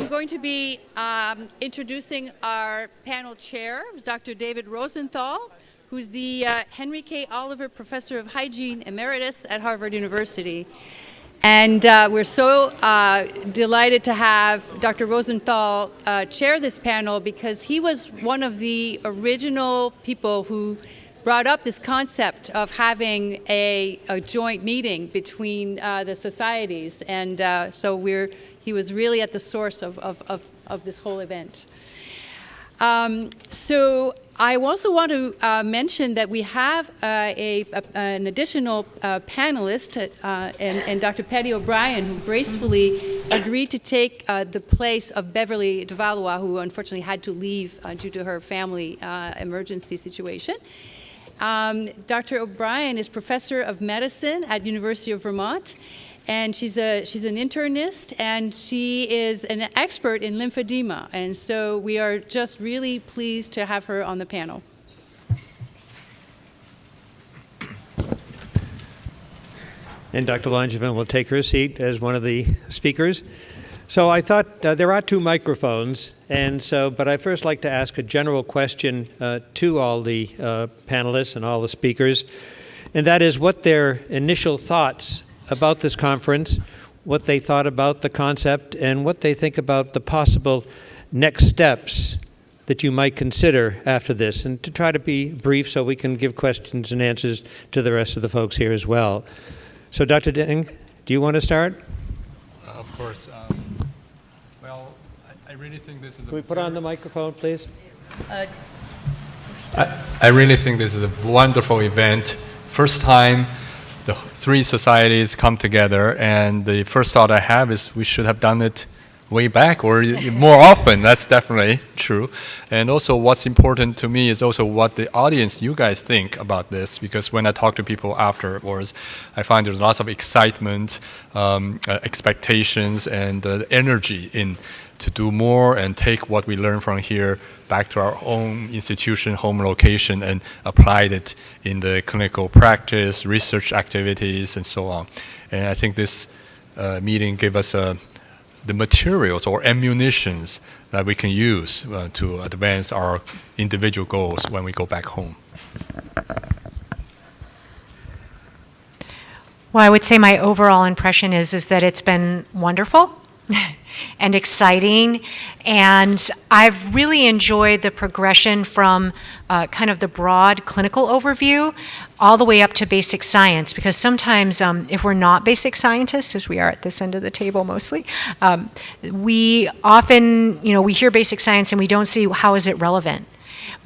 I'm going to be introducing our panel chair, Dr. David Rosenthal, who's the Henry K. Oliver Professor of Hygiene Emeritus at Harvard University. And we're so delighted to have Dr. Rosenthal chair this panel because he was one of the original people who brought up this concept of having a joint meeting between the societies. And so he was really at the source of this whole event. So I also want to mention that we have an additional panelist, and Dr. Patty O'Brien, who gracefully agreed to take the place of Beverly de Valois, who unfortunately had to leave due to her family emergency situation. Dr. O'Brien is professor of medicine at University of Vermont, and she's an internist, and she is an expert in lymphedema. And so we are just really pleased to have her on the panel. And Dr. Langevin will take her seat as one of the speakers. So I thought there are two microphones, and so, but I'd first like to ask a general question to all the panelists and all the speakers, and that is what their initial thoughts about this conference, what they thought about the concept, and what they think about the possible next steps that you might consider after this, and to try to be brief so we can give questions and answers to the rest of the folks here as well. So Dr. Deng, do you want to start? Of course. Well, I really think this is Can we put on the microphone, please? I really think this is a wonderful event. First time the three societies come together, and the first thought I have is we should have done it way back or more often. That's definitely true. And also what's important to me is also what the audience, you guys, think about this, because when I talk to people afterwards, I find there's lots of excitement, expectations, and energy in to do more and take what we learn from here back to our own institution, home location, and apply it in the clinical practice, research activities, and so on. And I think this meeting gave us the materials or ammunitions that we can use to advance our individual goals when we go back home. Well, I would say my overall impression is that it's been wonderful and exciting, and I've really enjoyed the progression from kind of the broad clinical overview all the way up to basic science, because sometimes if we're not basic scientists, as we are at this end of the table mostly, we often, we hear basic science and we don't see how is it relevant.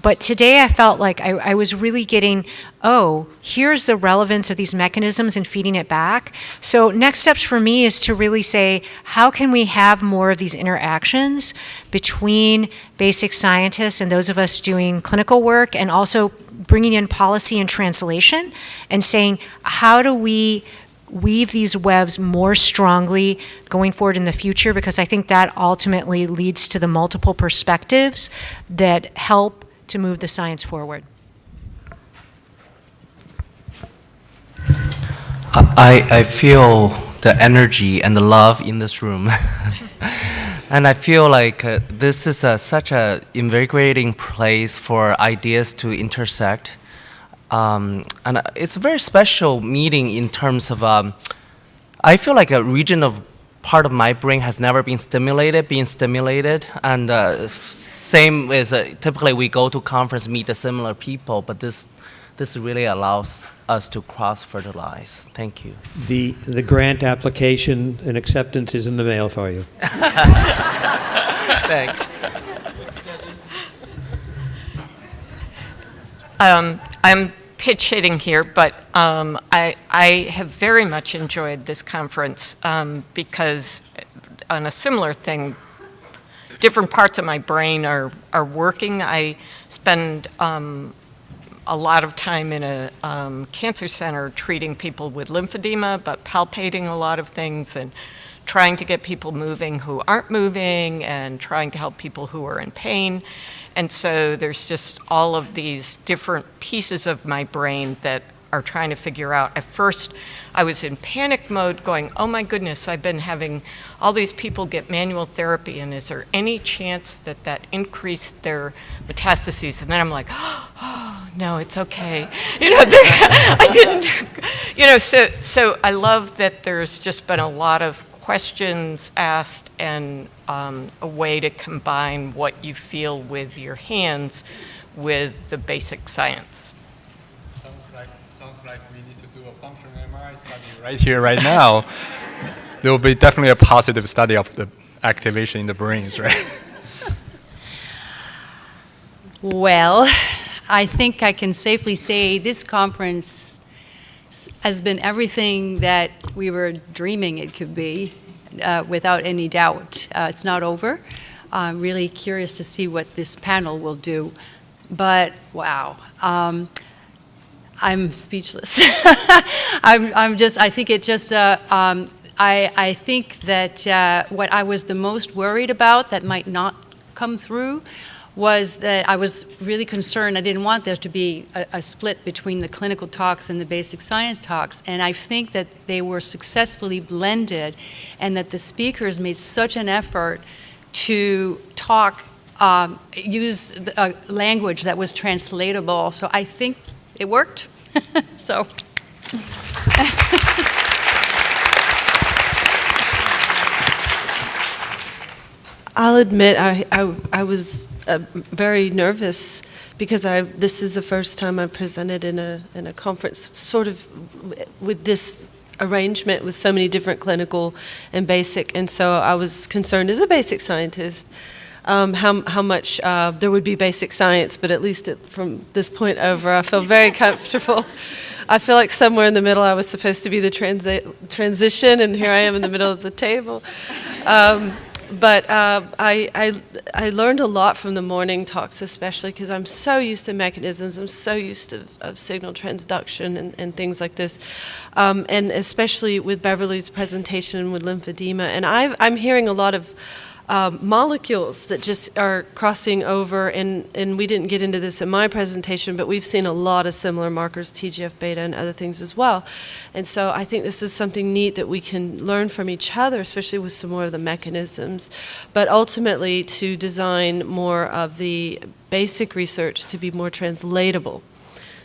But today I felt like I was really getting, oh, here's the relevance of these mechanisms and feeding it back. So next steps for me is to really say, how can we have more of these interactions between basic scientists and those of us doing clinical work, and also bringing in policy and translation and saying, how do we weave these webs more strongly going forward in the future? Because I think that ultimately leads to the multiple perspectives that help to move the science forward. I feel the energy and the love in this room. And I feel like this is such an invigorating place for ideas to intersect. And it's a very special meeting in terms of, I feel like a region of part of my brain has never been stimulated, and same as typically we go to conference, meet the similar people, but this really allows us to cross-fertilize. Thank you. The grant application and acceptance is in the mail for you. Thanks. I'm pitch hitting here, but I have very much enjoyed this conference because on a similar thing, different parts of my brain are working. I spend a lot of time in a cancer center treating people with lymphedema, but palpating a lot of things and trying to get people moving who aren't moving and trying to help people who are in pain. And so there's just all of these different pieces of my brain that are trying to figure out. At first, I was in panic mode going, oh my goodness, I've been having all these people get manual therapy, and is there any chance that that increased their metastases? And then I'm like, oh, no, it's okay. I didn't, so I love that there's just been a lot of questions asked and a way to combine what you feel with your hands with the basic science. Sounds like we need to do a functional MRI study right here, right now. There will be definitely a positive study of the activation in the brains, right? Well, I think I can safely say this conference has been everything that we were dreaming it could be, without any doubt. It's not over. I'm really curious to see what this panel will do. But wow, I'm speechless. I think it just, I think that what I was the most worried about that might not come through was that I was really concerned. I didn't want there to be a split between the clinical talks and the basic science talks. And I think that they were successfully blended, and that the speakers made such an effort to talk, use a language that was translatable. So I think it worked. So. I'll admit I was very nervous because this is the first time I presented in a conference sort of with this arrangement with so many different clinical and basic, and so I was concerned as a basic scientist how much there would be basic science, but at least from this point over I feel very comfortable. I feel like somewhere in the middle I was supposed to be the transition, and here I am in the middle of the table. But I learned a lot from the morning talks, especially because I'm so used to mechanisms. I'm so used to of signal transduction and things like this, and especially with Beverly's presentation with lymphedema. And I'm hearing a lot of molecules that just are crossing over, and we didn't get into this in my presentation, but we've seen a lot of similar markers, TGF-beta and other things as well. And so I think this is something neat that we can learn from each other, especially with some more of the mechanisms, but ultimately to design more of the basic research to be more translatable,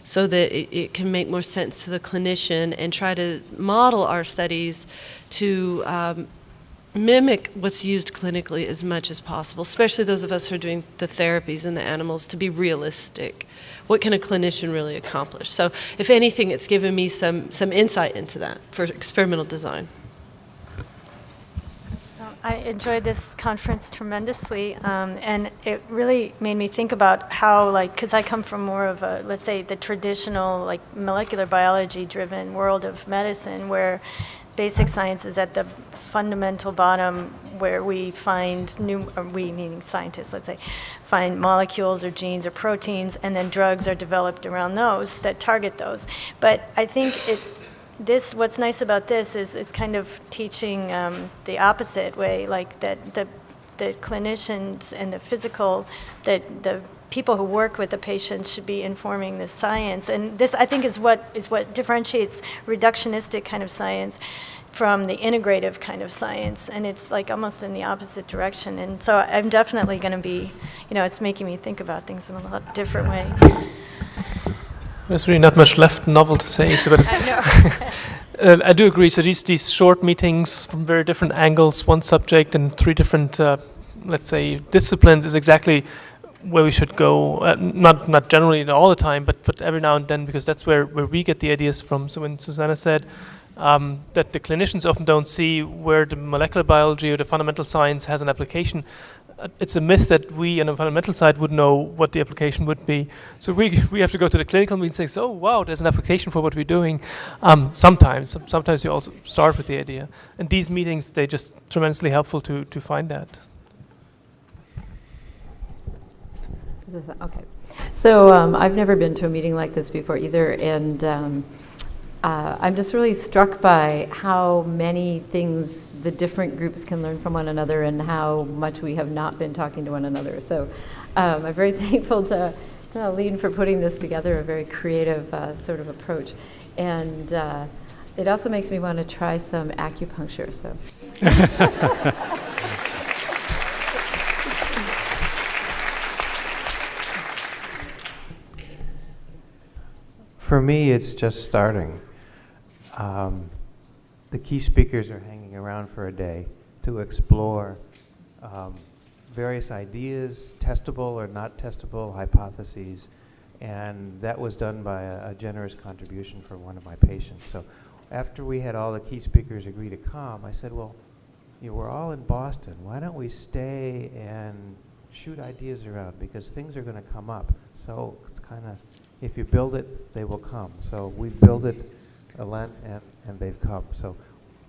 so that it can make more sense to the clinician, and try to model our studies to mimic what's used clinically as much as possible, especially those of us who are doing the therapies in the animals, to be realistic. What can a clinician really accomplish? So if anything, it's given me some insight into that for experimental design. I enjoyed this conference tremendously, and it really made me think about how, because I come from more of a, let's say, the traditional, molecular biology-driven world of medicine, where basic science is at the fundamental bottom, where we find we meaning scientists, let's say, find molecules or genes or proteins, and then drugs are developed around those that target those. But I think what's nice about this is it's kind of teaching the opposite way, that the clinicians and the the people who work with the patients should be informing the science. And this, I think, is what differentiates reductionistic kind of science from the integrative kind of science, and it's almost in the opposite direction. And so I'm definitely going to be, it's making me think about things in a lot different way. There's really not much left novel to say, so but I know. I do agree. So these short meetings from very different angles, one subject and three different, let's say, disciplines is exactly where we should go. Not generally all the time, but every now and then, because that's where we get the ideas from. So when Susanna said that the clinicians often don't see where the molecular biology or the fundamental science has an application, it's a myth that we on the fundamental side would know what the application would be. So we have to go to the clinical meeting and say, oh wow, there's an application for what we're doing. Sometimes you also start with the idea. And these meetings, they're just tremendously helpful to find that. Okay. So I've never been to a meeting like this before either, and I'm just really struck by how many things the different groups can learn from one another, and how much we have not been talking to one another. So I'm very thankful to Lean for putting this together, a very creative sort of approach. And it also makes me want to try some acupuncture. So. For me, it's just starting. The key speakers are hanging around for a day to explore various ideas, testable or not testable hypotheses, and that was done by a generous contribution from one of my patients. So after we had all the key speakers agree to come, I said, well, we're all in Boston. Why don't we stay and shoot ideas around, because things are going to come up. So it's kind of, if you build it, they will come. So we've built it a Lent, and they've come. So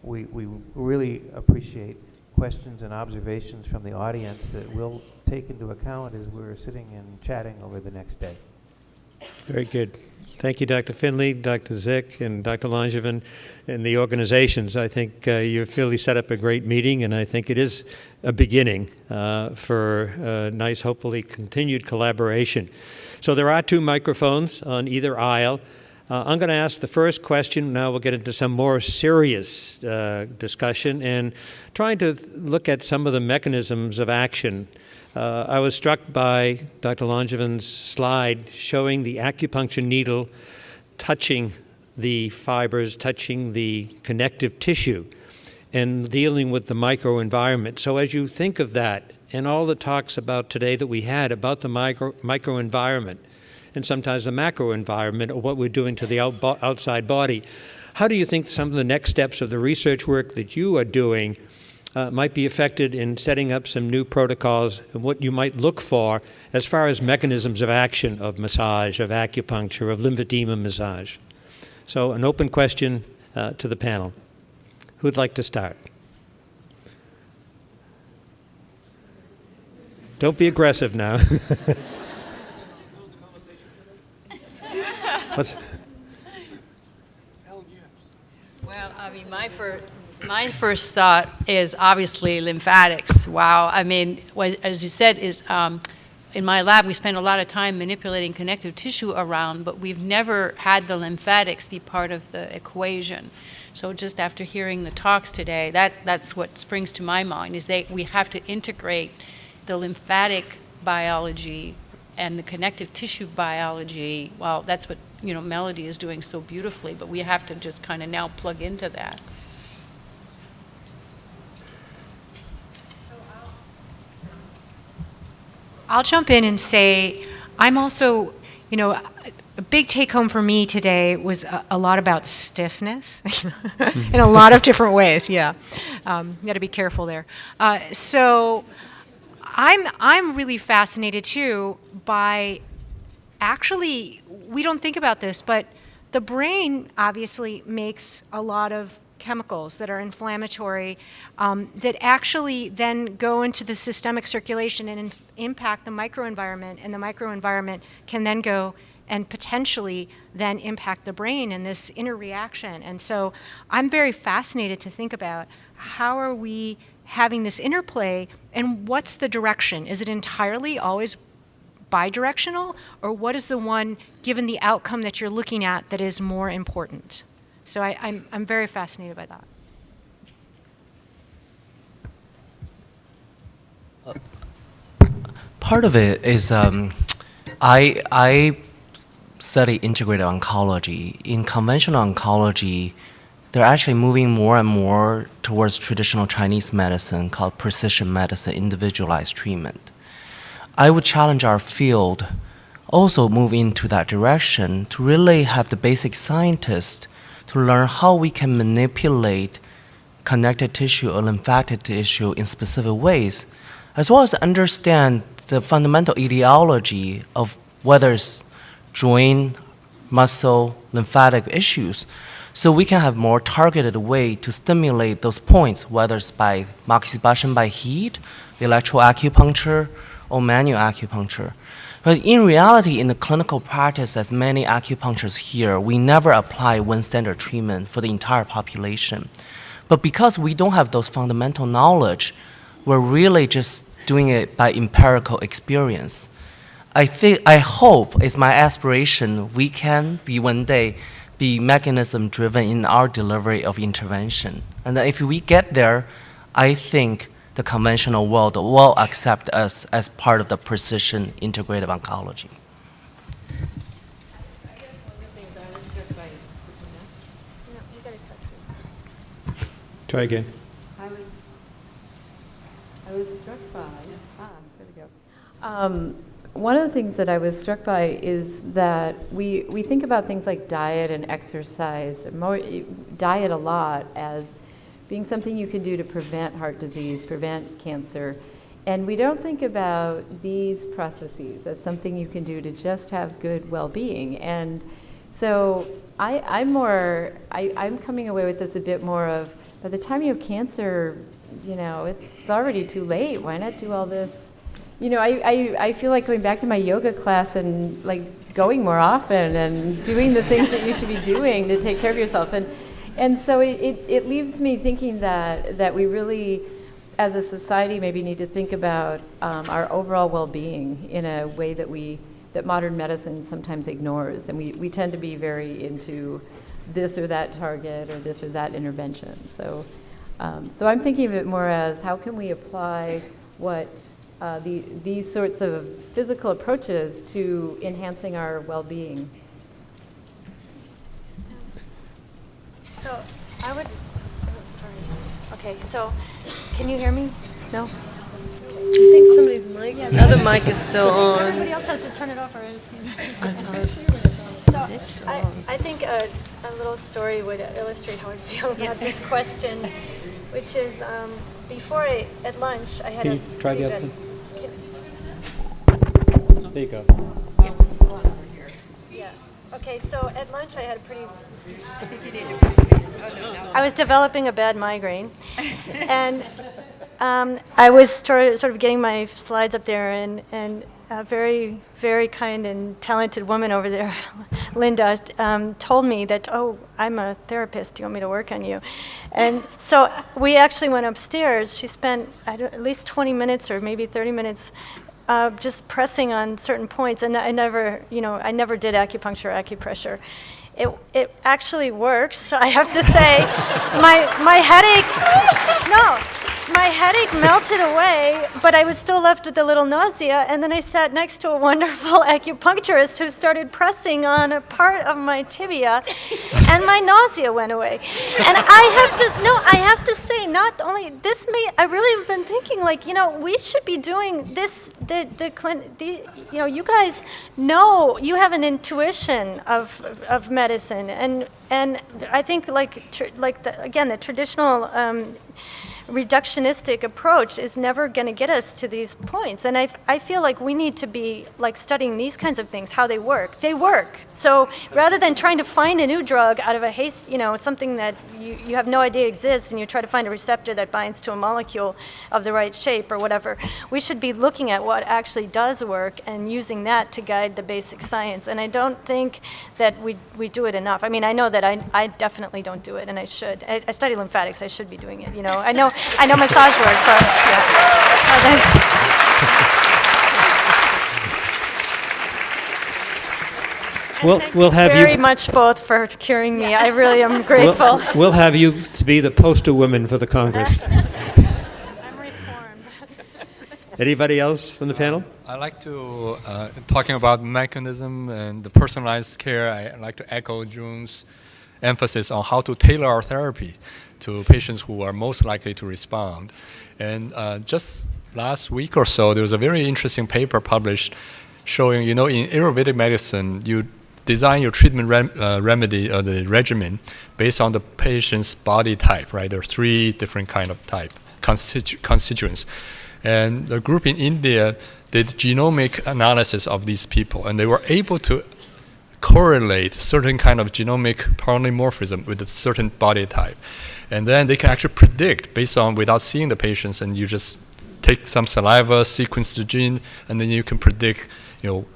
we really appreciate questions and observations from the audience that we'll take into account as we're sitting and chatting over the next day. Very good. Thank you, Dr. Finley, Dr. Zick, and Dr. Langevin, and the organizations. I think you've really set up a great meeting, and I think it is a beginning for nice, hopefully, continued collaboration. So there are 2 microphones on either aisle. I'm going to ask the first question. Now we'll get into some more serious discussion and trying to look at some of the mechanisms of action. I was struck by Dr. Langevin's slide showing the acupuncture needle touching the fibers, touching the connective tissue, and dealing with the microenvironment. So as you think of that, and all the talks about today that we had about the microenvironment, and sometimes the macro environment, or what we're doing to the outside body, how do you think some of the next steps of the research work that you are doing might be affected in setting up some new protocols, and what you might look for as far as mechanisms of action of massage, of acupuncture, of lymphedema massage? So an open question to the panel. Who'd like to start? Don't be aggressive now. Well, I mean, my first thought is obviously lymphatics. Wow. I mean, as you said, is in my lab we spend a lot of time manipulating connective tissue around, but we've never had the lymphatics be part of the equation. So just after hearing the talks today, that's what springs to my mind, is we have to integrate the lymphatic biology and the connective tissue biology. Well, that's what Melody is doing so beautifully, but we have to just kind of now plug into that. I'll jump in and say, I'm also, a big take home for me today was a lot about stiffness in a lot of different ways. Yeah, you got to be careful there. So I'm really fascinated too by, actually, we don't think about this, but the brain obviously makes a lot of chemicals that are inflammatory that actually then go into the systemic circulation and impact the microenvironment, and the microenvironment can then go and potentially then impact the brain in this interreaction. And so I'm very fascinated to think about how are we having this interplay, and what's the direction? Is it entirely always bidirectional, or what is the one, given the outcome that you're looking at, that is more important? So I'm very fascinated by that. Part of it is I study integrated oncology. In conventional oncology, they're actually moving more and more towards traditional Chinese medicine called precision medicine, individualized treatment. I would challenge our field also move into that direction to really have the basic scientists to learn how we can manipulate connective tissue or lymphatic tissue in specific ways, as well as understand the fundamental etiology of whether it's joint, muscle, lymphatic issues, so we can have more targeted way to stimulate those points, whether it's by moxibustion by heat, electroacupuncture, or manual acupuncture. But in reality, in the clinical practice, as many acupuncturists here, we never apply one standard treatment for the entire population. But because we don't have those fundamental knowledge, we're really just doing it by empirical experience. I hope, it's my aspiration, we can be one day be mechanism driven in our delivery of intervention. And if we get there, I think the conventional world will accept us as part of the precision integrative oncology. Try again. I was struck by, there we go. One of the things that I was struck by is that we think about things like diet and exercise, diet a lot as being something you can do to prevent heart disease, prevent cancer. And we don't think about these processes as something you can do to just have good well-being. And so I'm coming away with this a bit more of, by the time you have cancer, it's already too late. Why not do all this? I feel like going back to my yoga class and like going more often and doing the things that you should be doing to take care of yourself. And so it leaves me thinking that we really, as a society, maybe need to think about our overall well-being in a way that modern medicine sometimes ignores. And we tend to be very into this or that target or this or that intervention. So I'm thinking of it more as how can we apply what these sorts of physical approaches to enhancing our well-being. So I would, sorry. Okay, so can you hear me? No? I think somebody's mic, the other mic is still on. Everybody else has to turn it off or is That's ours. So I think a little story would illustrate how I feel about this question, which is before at lunch I had Can you try the other bad, one? There you go. Yeah. Okay, so at lunch I had a pretty... I was developing a bad migraine, and I was sort of getting my slides up there, and a very, very kind and talented woman over there, Linda, told me that, oh, I'm a therapist, do you want me to work on you? And so we actually went upstairs. She spent at least 20 minutes or maybe 30 minutes just pressing on certain points, and I never did acupuncture or acupressure. It actually works, I have to say. My headache melted away, but I was still left with a little nausea, and then I sat next to a wonderful acupuncturist who started pressing on a part of my tibia, and my nausea went away. And I have to say, not only this I really have been thinking, we should be doing this, you guys know, you have an intuition of medicine, and I think the traditional reductionistic approach is never going to get us to these points. And I feel like we need to be studying these kinds of things, how they work. They work. So rather than trying to find a new drug out of a haste, something that you have no idea exists, and you try to find a receptor that binds to a molecule of the right shape or whatever, we should be looking at what actually does work and using that to guide the basic science. And I don't think that we do it enough. I mean, I know that I definitely don't do it, and I should. I study lymphatics. I should be doing it. I know massage works, so yeah. We'll have very you much both for curing me. I really am grateful. We'll have you to be the poster woman for the Congress. I'm reformed. Anybody else from the panel? I like to, talking about mechanism and the personalized care, I like to echo June's emphasis on how to tailor our therapy to patients who are most likely to respond. And just last week or so, there was a very interesting paper published showing, in Ayurvedic medicine, you design your treatment remedy, the regimen, based on the patient's body type, right? There are 3 different kind of type, constituents. And the group in India did genomic analysis of these people, and they were able to correlate certain kind of genomic polymorphism with a certain body type. And then they can actually predict based on, without seeing the patients, and you just take some saliva, sequence the gene, and then you can predict,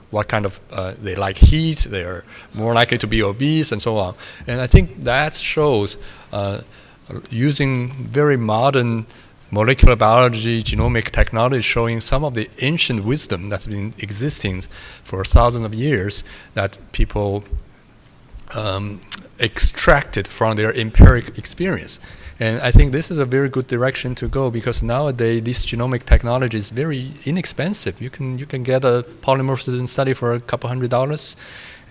what kind of, they like heat, they're more likely to be obese, and so on. And I think that shows using very modern molecular biology, genomic technology showing some of the ancient wisdom that's been existing for thousands of years that people extracted from their empiric experience. And I think this is a very good direction to go, because nowadays this genomic technology is very inexpensive. You can get a polymorphism study for a couple $100,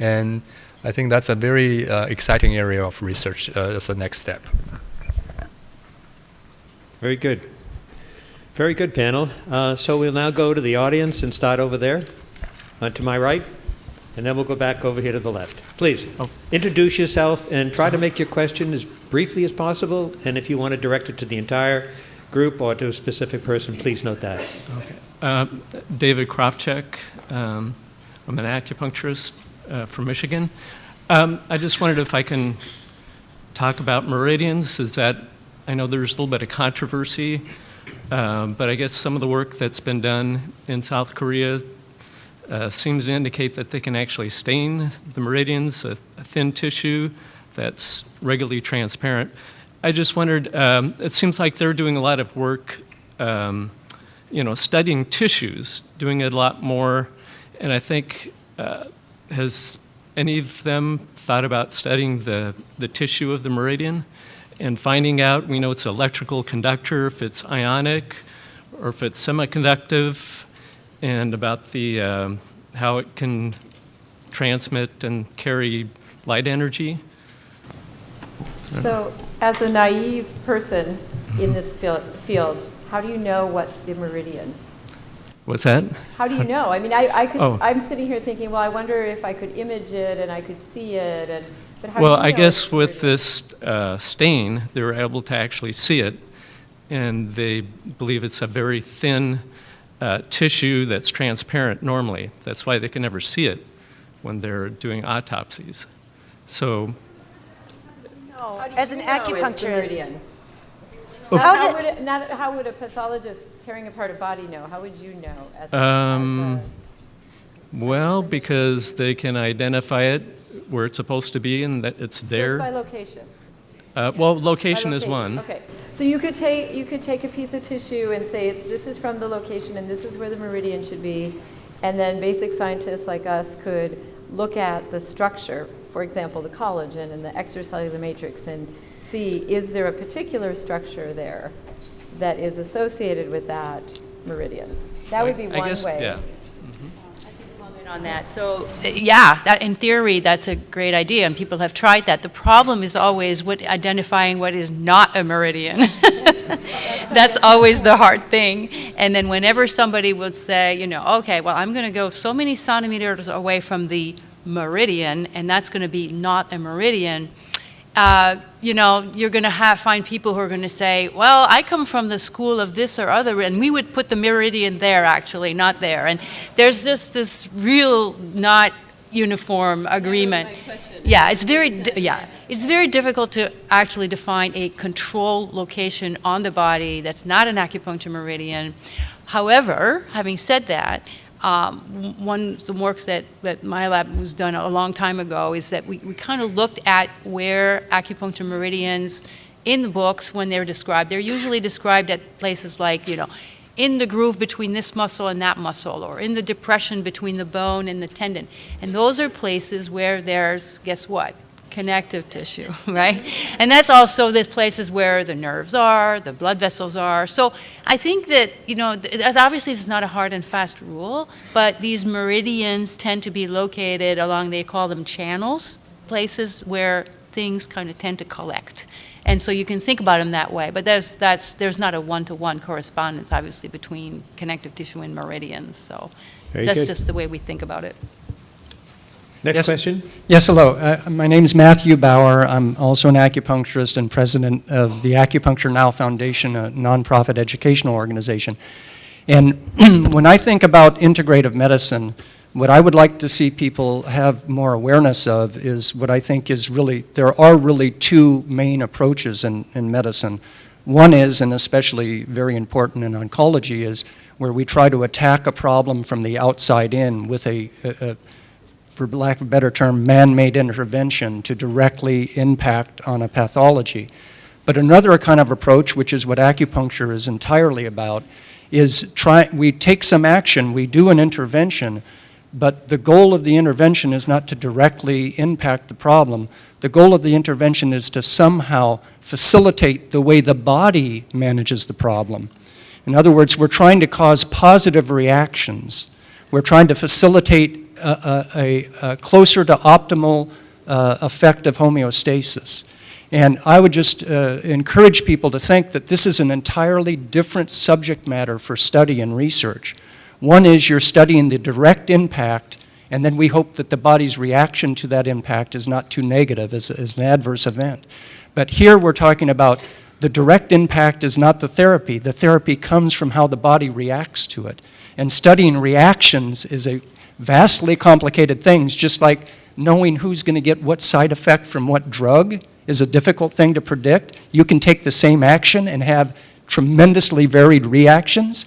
and I think that's a very exciting area of research as a next step. Very good. Very good, panel. So we'll now go to the audience and start over there to my right, and then we'll go back over here to the left. Please, introduce yourself and try to make your question as briefly as possible, and if you want to direct it to the entire group or to a specific person, please note that. Okay. David Krofchek. I'm an acupuncturist from Michigan. I just wondered if I can talk about meridians. I know there's a little bit of controversy, but I guess some of the work that's been done in South Korea seems to indicate that they can actually stain the meridians, a thin tissue that's regularly transparent. I just wondered, it seems like they're doing a lot of work, studying tissues, doing it a lot more, and I think, has any of them thought about studying the tissue of the meridian and finding out, we know it's an electrical conductor, if it's ionic or if it's semiconductive, and about the how it can transmit and carry light energy? So, as a naive person in this field, how do you know what's the meridian? What's that? How do you know? I mean, I'm sitting here thinking, well, I wonder if I could image it and I could see it, but how do you know? Well, I guess with this stain, they were able to actually see it, and they believe it's a very thin tissue that's transparent normally. That's why they can never see it when they're doing autopsies. So, As an acupuncturist, how would a pathologist tearing apart a body know? How would you know? Well, because they can identify it where it's supposed to be and that it's there. Just by location. Location is one. Okay, so you could take a piece of tissue and say this is from the location and this is where the meridian should be, and then basic scientists like us could look at the structure, for example, the collagen and the extracellular matrix, and see, is there a particular structure there that is associated with that meridian? That would be one way. Yeah. On that. So, that in theory, that's a great idea, and people have tried that. The problem is always identifying what is not a meridian. That's always the hard thing. And then whenever somebody would say, okay, well, I'm going to go so many centimeters away from the meridian, and that's going to be not a meridian, you're going to find people who are going to say, well, I come from the school of this or other, and we would put the meridian there, actually, not there. And there's just this real not uniform agreement. It's very difficult to actually define a control location on the body that's not an acupuncture meridian. However, having said that, some works that my lab was done a long time ago is that we kind of looked at where acupuncture meridians in the books, when they're described, they're usually described at places like, in the groove between this muscle and that muscle, or in the depression between the bone and the tendon. And those are places where there's, guess what? Connective tissue, right? And that's also the places where the nerves are, the blood vessels are. So I think that, obviously it's not a hard and fast rule, but these meridians tend to be located along, they call them channels, places where things kind of tend to collect. And so you can think about them that way, but there's not a one-to-one correspondence, obviously, between connective tissue and meridians. So that's just the way we think about it. Next question. Yes, hello. My name is Matthew Bauer. I'm also an acupuncturist and president of the Acupuncture Now Foundation, a nonprofit educational organization. And when I think about integrative medicine, what I would like to see people have more awareness of is what I think is really, there are really two main approaches in medicine. One is, and especially very important in oncology, is where we try to attack a problem from the outside in with for lack of a better term, man-made intervention to directly impact on a pathology. But another kind of approach, which is what acupuncture is entirely about, is we take some action, we do an intervention, but the goal of the intervention is not to directly impact the problem. The goal of the intervention is to somehow facilitate the way the body manages the problem. In other words, we're trying to cause positive reactions. We're trying to facilitate a closer to optimal effect of homeostasis. And I would just encourage people to think that this is an entirely different subject matter for study and research. One is you're studying the direct impact, and then we hope that the body's reaction to that impact is not too negative as an adverse event. But here we're talking about the direct impact is not the therapy. The therapy comes from how the body reacts to it. And studying reactions is a vastly complicated thing, just like knowing who's going to get what side effect from what drug is a difficult thing to predict. You can take the same action and have tremendously varied reactions.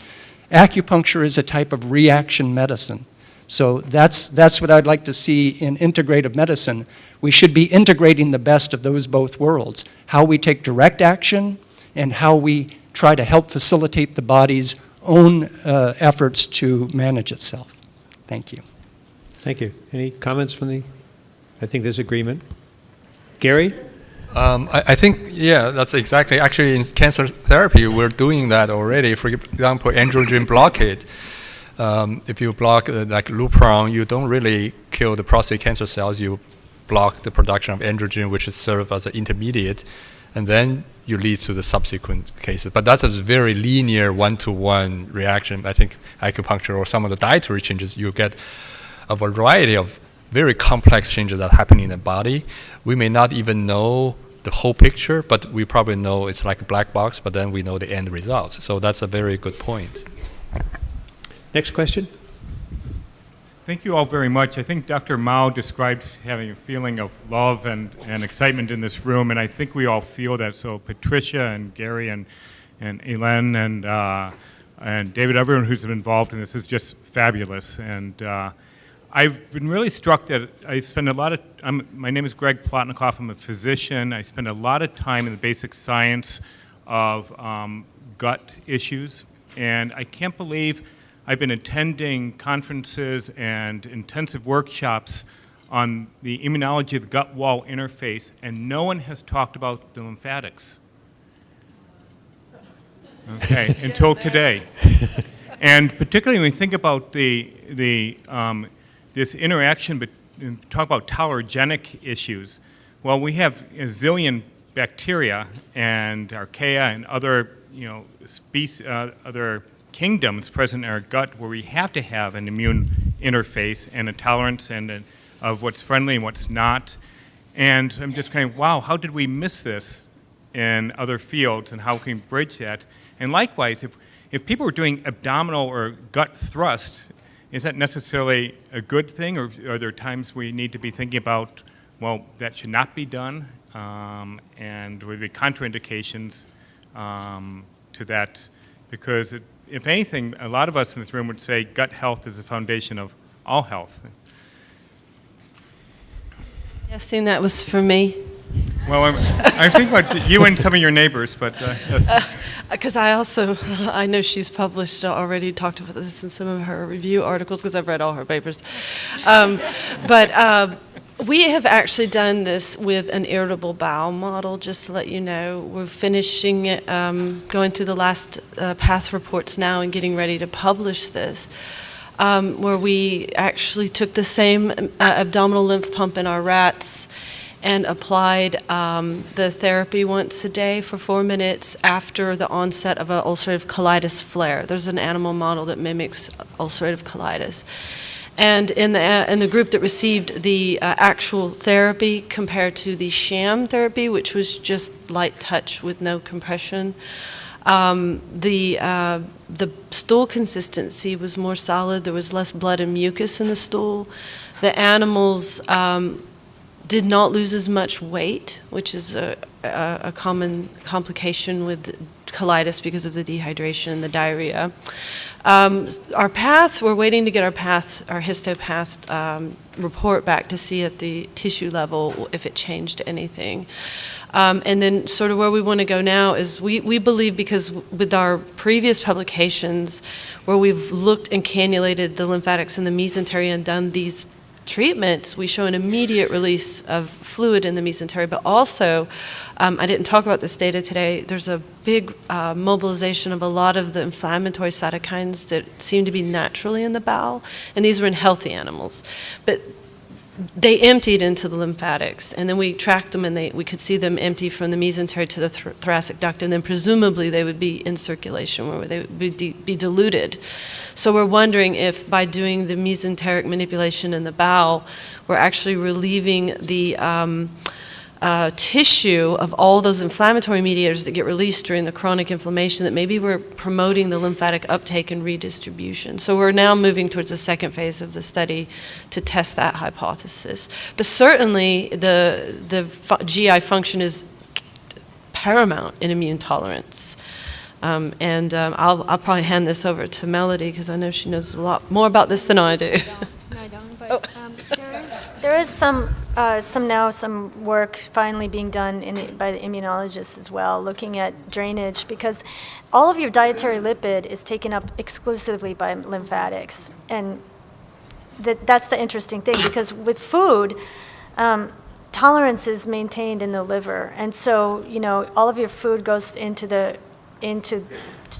Acupuncture is a type of reaction medicine. So that's what I'd like to see in integrative medicine. We should be integrating the best of those both worlds, how we take direct action and how we try to help facilitate the body's own efforts to manage itself. Thank you. Thank you. Any comments from I think there's agreement. Gary? I think, yeah, that's exactly. Actually, in cancer therapy, we're doing that already. For example, androgen blockade. If you block like Lupron, you don't really kill the prostate cancer cells. You block the production of androgen, which is served as an intermediate, and then you lead to the subsequent cases. But that's a very linear one-to-one reaction. I think acupuncture or some of the dietary changes, you get a variety of very complex changes that happen in the body. We may not even know the whole picture, but we probably know it's like a black box, but then we know the end results. So that's a very good point. Next question. Thank you all very much. I think Dr. Mao described having a feeling of love and excitement in this room, and I think we all feel that. So Patricia and Gary and Elen and David, everyone who's been involved in this is just fabulous. And I've been really struck that I spend a lot of, my name is Greg Plotnikoff, I'm a physician. I spend a lot of time in the basic science of gut issues, and I can't believe I've been attending conferences and intensive workshops on the immunology of the gut wall interface, and no one has talked about the lymphatics. Okay, until today. And particularly when we think about this interaction, but talk about tolerogenic issues. Well, we have a zillion bacteria and archaea and other, species, other kingdoms present in our gut where we have to have an immune interface and a tolerance of what's friendly and what's not. And I'm just kind of, wow, how did we miss this in other fields, and how can we bridge that? And likewise, if people are doing abdominal or gut thrust, is that necessarily a good thing, or are there times we need to be thinking about, well, that should not be done, and would be contraindications to that? Because if anything, a lot of us in this room would say gut health is the foundation of all health. Guessing that was for me. Well, I think about you and some of your neighbors, but... Because I know she's published already, talked about this in some of her review articles, because I've read all her papers. But we have actually done this with an irritable bowel model, just to let you know. We're finishing it, going through the last path reports now and getting ready to publish this, where we actually took the same abdominal lymph pump in our rats and applied the therapy once a day for 4 minutes after the onset of an ulcerative colitis flare. There's an animal model that mimics ulcerative colitis. And in the group that received the actual therapy compared to the sham therapy, which was just light touch with no compression, the stool consistency was more solid. There was less blood and mucus in the stool. The animals did not lose as much weight, which is a common complication with colitis because of the dehydration and the diarrhea. Our path, we're waiting to get our histopath report back to see at the tissue level if it changed anything. And then sort of where we want to go now is we believe, because with our previous publications where we've looked and cannulated the lymphatics and the mesentery and done these treatments, we show an immediate release of fluid in the mesentery, but also, I didn't talk about this data today, there's a big mobilization of a lot of the inflammatory cytokines that seem to be naturally in the bowel, and these were in healthy animals. But they emptied into the lymphatics, and then we tracked them, and we could see them empty from the mesentery to the thoracic duct, and then presumably they would be in circulation where they would be diluted. So we're wondering if by doing the mesenteric manipulation in the bowel, we're actually relieving the tissue of all those inflammatory mediators that get released during the chronic inflammation, that maybe we're promoting the lymphatic uptake and redistribution. So we're now moving towards the second phase of the study to test that hypothesis. But certainly the GI function is paramount in immune tolerance. I'll probably hand this over to Melody, because I know she knows a lot more about this than I do. I don't, but there is some work finally being done by the immunologists as well, looking at drainage, because all of your dietary lipid is taken up exclusively by lymphatics, and that's the interesting thing, because with food, tolerance is maintained in the liver, and so all of your food goes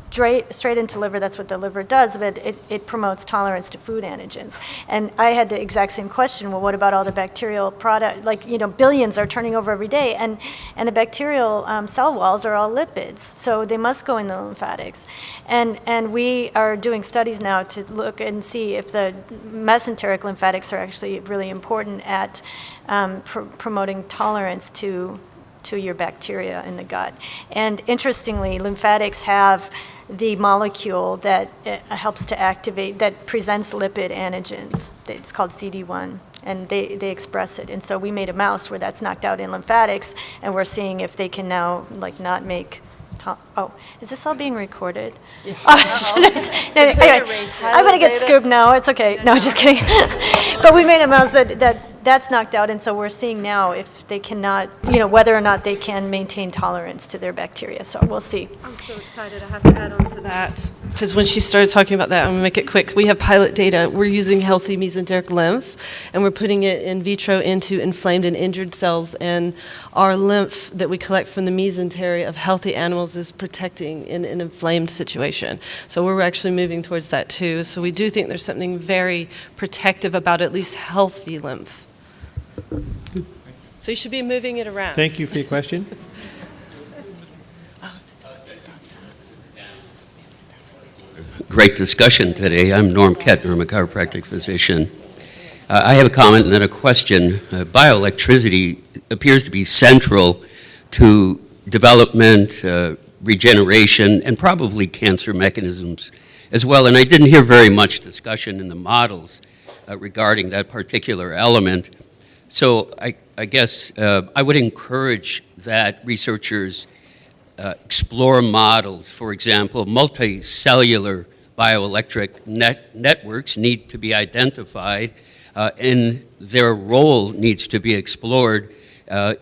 straight into liver. That's what the liver does, but it promotes tolerance to food antigens. And I had the exact same question. Well, what about all the bacterial product? Billions are turning over every day, and the bacterial cell walls are all lipids, so they must go in the lymphatics. And we are doing studies now to look and see if the mesenteric lymphatics are actually really important at promoting tolerance to your bacteria in the gut. And interestingly, lymphatics have the molecule that helps to activate, that presents lipid antigens. It's called CD1, and they express it. And so we made a mouse where that's knocked out in lymphatics, and we're seeing if they can now not make is this all being recorded? Yeah. Anyway, I'm going to get scooped now. It's okay. No, just kidding. But we made a mouse that's knocked out, and so we're seeing now if they cannot, whether or not they can maintain tolerance to their bacteria. So we'll see. I'm so excited. I have to add on to that, because when she started talking about that, I'm going to make it quick. We have pilot data. We're using healthy mesenteric lymph, and we're putting it in vitro into inflamed and injured cells, and our lymph that we collect from the mesentery of healthy animals is protecting in an inflamed situation. So we're actually moving towards that too. So we do think there's something very protective about at least healthy lymph. So you should be moving it around. Thank you for your question. Great discussion today. I'm Norm Kettner. I'm a chiropractic physician. I have a comment and then a question. Bioelectricity appears to be central to development, regeneration, and probably cancer mechanisms as well. And I didn't hear very much discussion in the models regarding that particular element. So I guess I would encourage that researchers explore models. For example, multicellular bioelectric networks need to be identified, and their role needs to be explored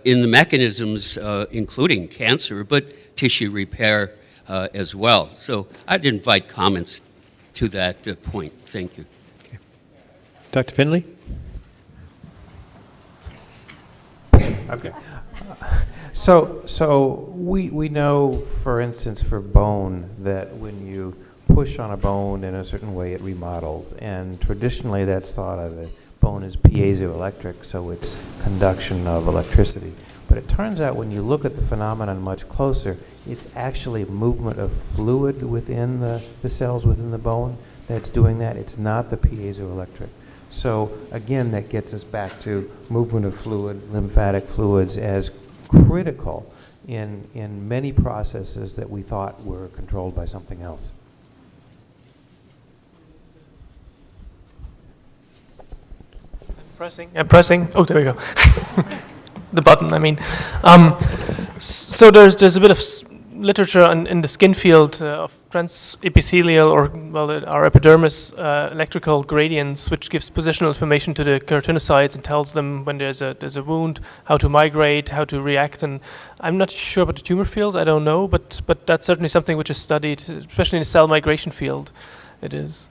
in the mechanisms, including cancer, but tissue repair as well. So I'd invite comments to that point. Thank you. Okay. Dr. Finley? Okay. So we know, for instance, for bone, that when you push on a bone in a certain way, it remodels. And traditionally, that's thought of as bone as piezoelectric, so it's conduction of electricity. But it turns out when you look at the phenomenon much closer, it's actually movement of fluid within the cells within the bone that's doing that. It's not the piezoelectric. So again, that gets us back to movement of fluid, lymphatic fluids, as critical in many processes that we thought were controlled by something else. I'm pressing. Oh, there we go. The button, I mean. So there's a bit of literature in the skin field of transepithelial or, well, our epidermis electrical gradients, which gives positional information to the keratinocytes and tells them when there's a wound, how to migrate, how to react. And I'm not sure about the tumor field, I don't know, but that's certainly something which is studied, especially in the cell migration field. It is.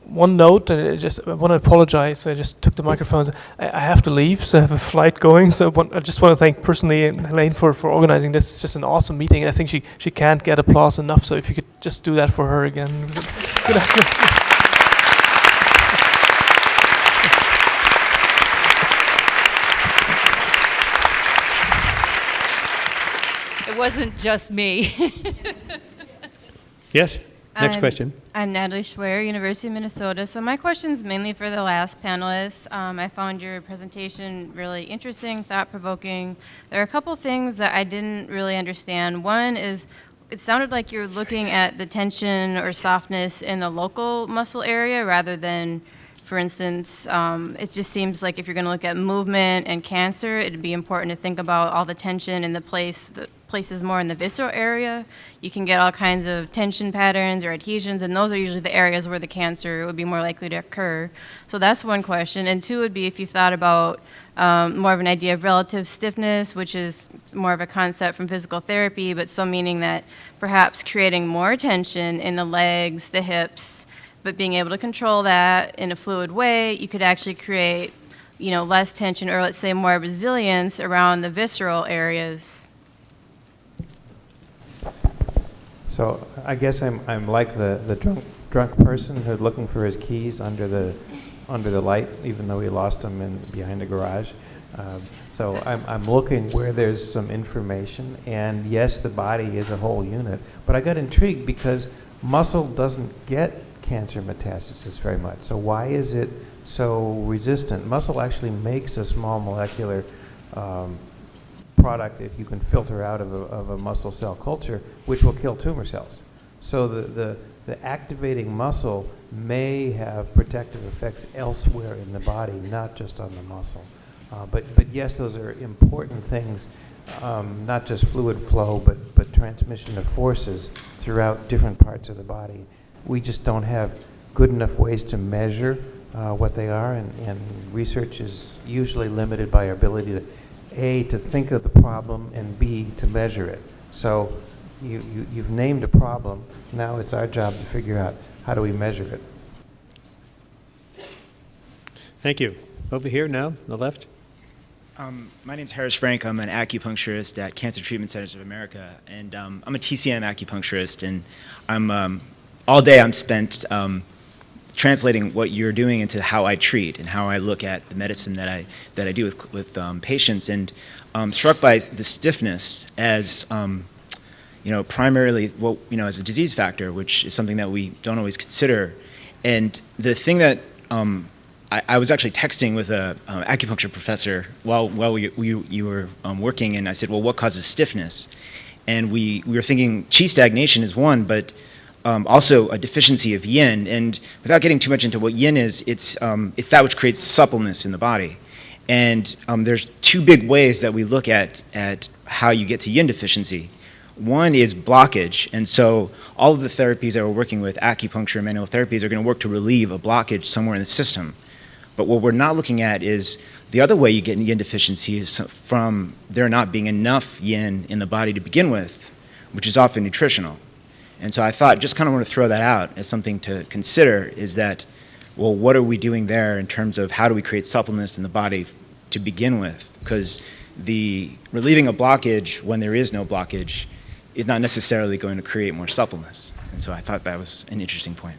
One note, I want to apologize. I just took the microphone. I have to leave, so I have a flight going. So I just want to thank personally Helene for organizing this. It's just an awesome meeting. I think she can't get applause enough. So if you could just do that for her again. Good afternoon. It wasn't just me. Yes? Next question. I'm Natalie Schwer, University of Minnesota. So my question is mainly for the last panelists. I found your presentation really interesting, thought-provoking. There are a couple things that I didn't really understand. One is, it sounded like you're looking at the tension or softness in the local muscle area rather than, for instance, it just seems like if you're going to look at movement and cancer, it'd be important to think about all the tension in the places more in the visceral area. You can get all kinds of tension patterns or adhesions, and those are usually the areas where the cancer would be more likely to occur. So that's one question. And two would be if you thought about more of an idea of relative stiffness, which is more of a concept from physical therapy, but so meaning that perhaps creating more tension in the legs, the hips, but being able to control that in a fluid way, you could actually create, less tension or let's say more resilience around the visceral areas. So I guess I'm like the drunk person who's looking for his keys under the light, even though he lost them behind the garage. So I'm looking where there's some information, and yes, the body is a whole unit. But I got intrigued because muscle doesn't get cancer metastasis very much. So why is it so resistant? Muscle actually makes a small molecular product if you can filter out of a muscle cell culture, which will kill tumor cells. So the activating muscle may have protective effects elsewhere in the body, not just on the muscle. But yes, those are important things, not just fluid flow, but transmission of forces throughout different parts of the body. We just don't have good enough ways to measure what they are, and research is usually limited by our ability to A, to think of the problem, and B, to measure it. So you've named a problem. Now it's our job to figure out how do we measure it. Thank you. Over here now, on the left. My name's Harris Frank. I'm an acupuncturist at Cancer Treatment Centers of America, and I'm a TCM acupuncturist, and all day I'm spent translating what you're doing into how I treat and how I look at the medicine that I do with patients, and struck by the stiffness as primarily as a disease factor, which is something that we don't always consider. And the thing that I was actually texting with a acupuncture professor while you were working, and I said, well, what causes stiffness? And we were thinking qi stagnation is one, but also a deficiency of yin. And without getting too much into what yin is, it's that which creates suppleness in the body. And there's two big ways that we look at how you get to yin deficiency. One is blockage, and so all of the therapies that we're working with, acupuncture and manual therapies, are going to work to relieve a blockage somewhere in the system. But what we're not looking at is the other way you get yin deficiency is from there not being enough yin in the body to begin with, which is often nutritional. And so I thought, just kind of want to throw that out as something to consider, is that, well, what are we doing there in terms of how do we create suppleness in the body to begin with? Because the relieving a blockage when there is no blockage is not necessarily going to create more suppleness. And so I thought that was an interesting point.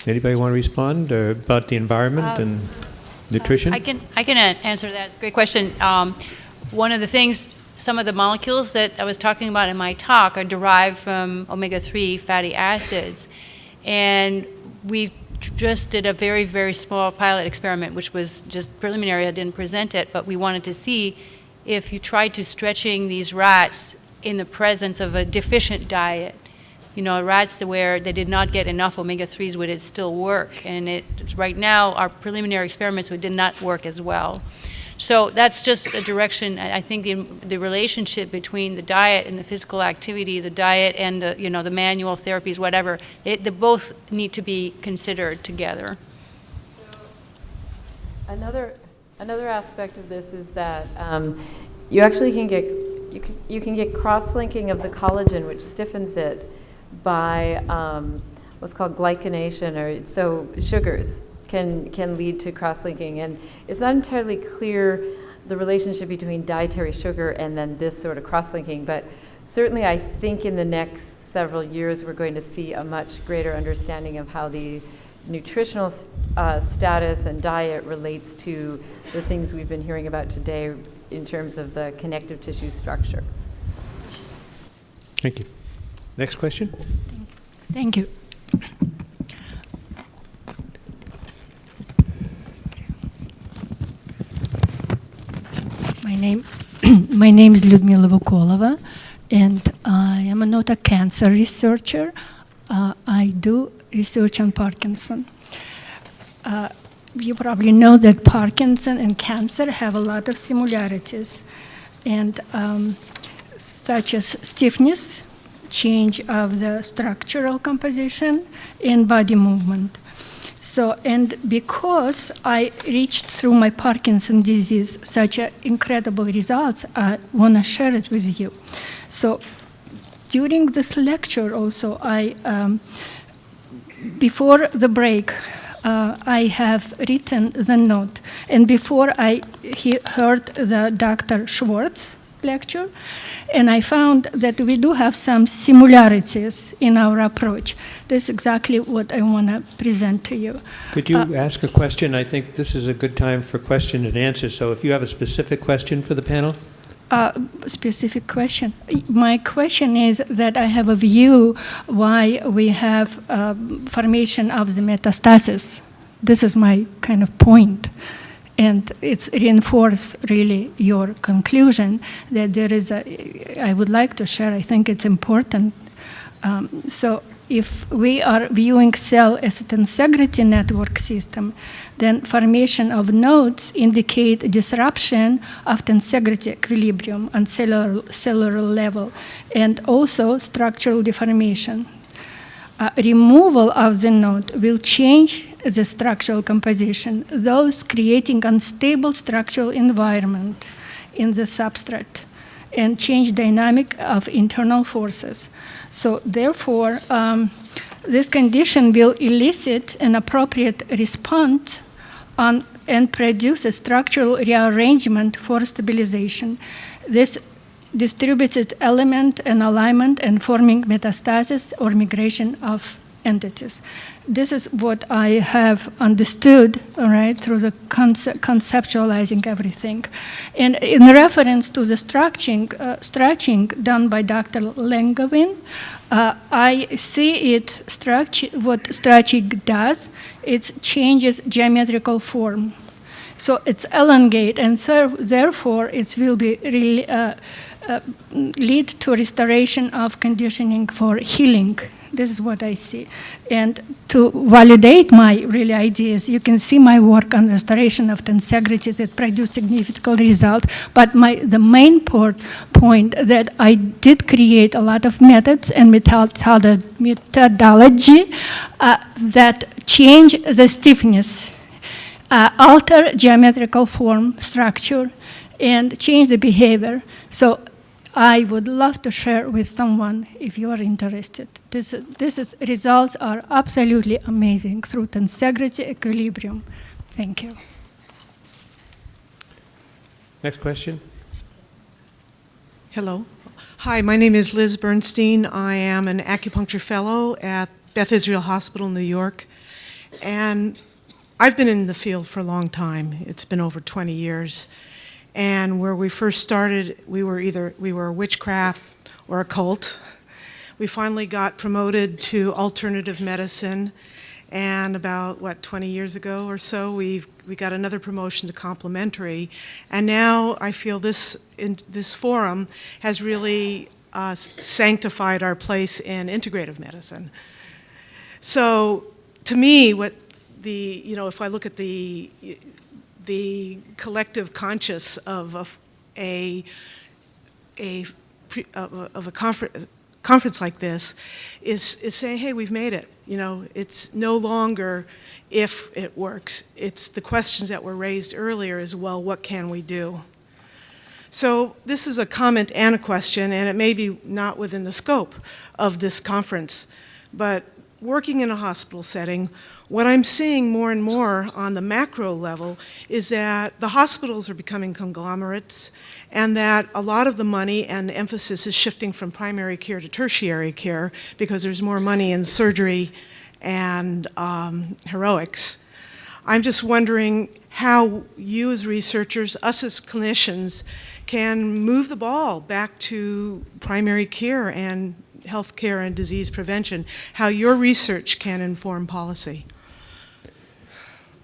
Anybody want to respond about the environment and nutrition? I can answer that. It's a great question. One of the things, some of the molecules that I was talking about in my talk are derived from omega-3 fatty acids. And we just did a very, very small pilot experiment, which was just preliminary. I didn't present it, but we wanted to see if you tried to stretching these rats in the presence of a deficient diet. Rats where they did not get enough omega-3s, would it still work? And right now, our preliminary experiments did not work as well. So that's just a direction. I think in the relationship between the diet and the physical activity, the diet and the, the manual therapies, whatever, they both need to be considered together. Another aspect of this is that you actually can get you can get cross-linking of the collagen, which stiffens it, by what's called glycination, or so sugars can lead to cross-linking, and it's not entirely clear the relationship between dietary sugar and then this sort of cross-linking, but certainly I think in the next several years we're going to see a much greater understanding of how the nutritional status and diet relates to the things we've been hearing about today in terms of the connective tissue structure. Thank you. Next question. Thank you. My name is Lyudmila Vukolova, and I am not a cancer researcher. I do research on Parkinson. You probably know that Parkinson and cancer have a lot of similarities, and such as stiffness, change of the structural composition, and body movement. So, and because I reached through my Parkinson disease such incredible results, I want to share it with you. So, during this lecture also, before the break, I have written the note, and before I heard the Dr. Schwartz lecture, and I found that we do have some similarities in our approach. This is exactly what I want to present to you. Could you ask a question? I think this is a good time for question and answer, so if you have a specific question for the panel. Specific question. My question is that I have a view why we have formation of the metastasis. This is my kind of point. And it's reinforced really your conclusion that there is I would like to share, I think it's important. So if we are viewing cell as a tensegrity network system, then formation of nodes indicate disruption of tensegrity equilibrium on cellular level, and also structural deformation. Removal of the node will change the structural composition, thus creating unstable structural environment in the substrate and change dynamic of internal forces. So therefore, this condition will elicit an appropriate response and produce a structural rearrangement for stabilization. This distributed element and alignment and forming metastasis or migration of entities. This is what I have understood, all right, through the conceptualizing everything. And in reference to the stretching done by Dr. Langevin, I see what stretching does, it changes geometrical form. So it's elongate, and so therefore it will be really lead to restoration of conditioning for healing. This is what I see. And to validate my really ideas, you can see my work on restoration of tensegrity that produced significant result. But the main point that I did create a lot of methods and methodology that change the stiffness, alter geometrical form, structure, and change the behavior. So I would love to share with someone if you are interested. Results are absolutely amazing through tensegrity equilibrium. Thank you. Next question. Hello. Hi, my name is Liz Bernstein. I am an acupuncture fellow at Beth Israel Hospital in New York. And I've been in the field for a long time. It's been over 20 years. And where we first started, we were a witchcraft or a cult. We finally got promoted to alternative medicine, and about 20 years ago or so, we got another promotion to complementary. And now I feel this forum has really sanctified our place in integrative medicine. So to me, if I look at the the collective conscious of a conference like this is saying, hey, we've made it. You know, it's no longer if it works. It's the questions that were raised earlier as well, what can we do? So this is a comment and a question, and it may be not within the scope of this conference, but working in a hospital setting, what I'm seeing more and more on the macro level is that the hospitals are becoming conglomerates, and that a lot of the money and emphasis is shifting from primary care to tertiary care because there's more money in surgery and heroics. I'm just wondering how you as researchers, us as clinicians, can move the ball back to primary care and healthcare and disease prevention, how your research can inform policy.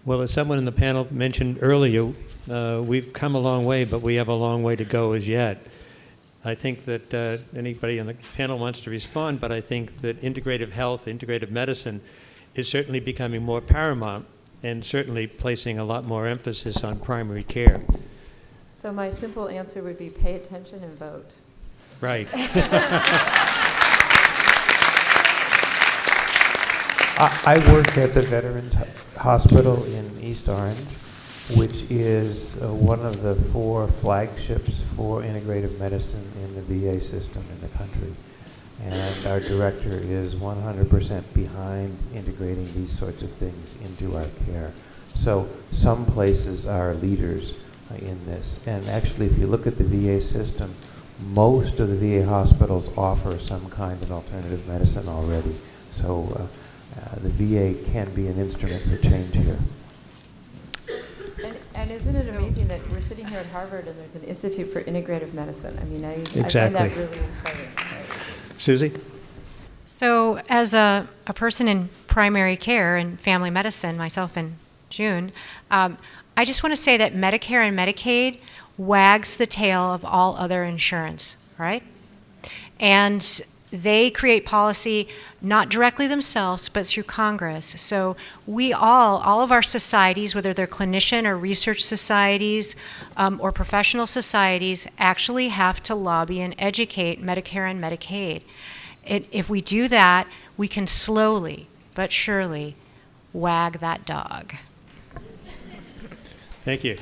Well, as someone in the panel mentioned earlier, we've come a long way, but we have a long way to go as yet. I think that anybody on the panel wants to respond, but I think that integrative health, integrative medicine is certainly becoming more paramount and certainly placing a lot more emphasis on primary care. So my simple answer would be pay attention and vote. Right. I work at the Veterans Hospital in East Orange, which is one of the 4 flagships for integrative medicine in the VA system in the country. And our director is 100% behind integrating these sorts of things into our care. So some places are leaders in this. And actually, if you look at the VA system, most of the VA hospitals offer some kind of alternative medicine already. So the VA can be an instrument for change here. And isn't it amazing that we're sitting here at Harvard and there's an Institute for Integrative Medicine? I mean, I find that really inspiring. Susie? So as a person in primary care and family medicine, myself and June, I just want to say that Medicare and Medicaid wags the tail of all other insurance, right? And they create policy not directly themselves, but through Congress. So we all of our societies, whether they're clinician or research societies or professional societies, actually have to lobby and educate Medicare and Medicaid. If we do that, we can slowly but surely wag that dog. Thank you.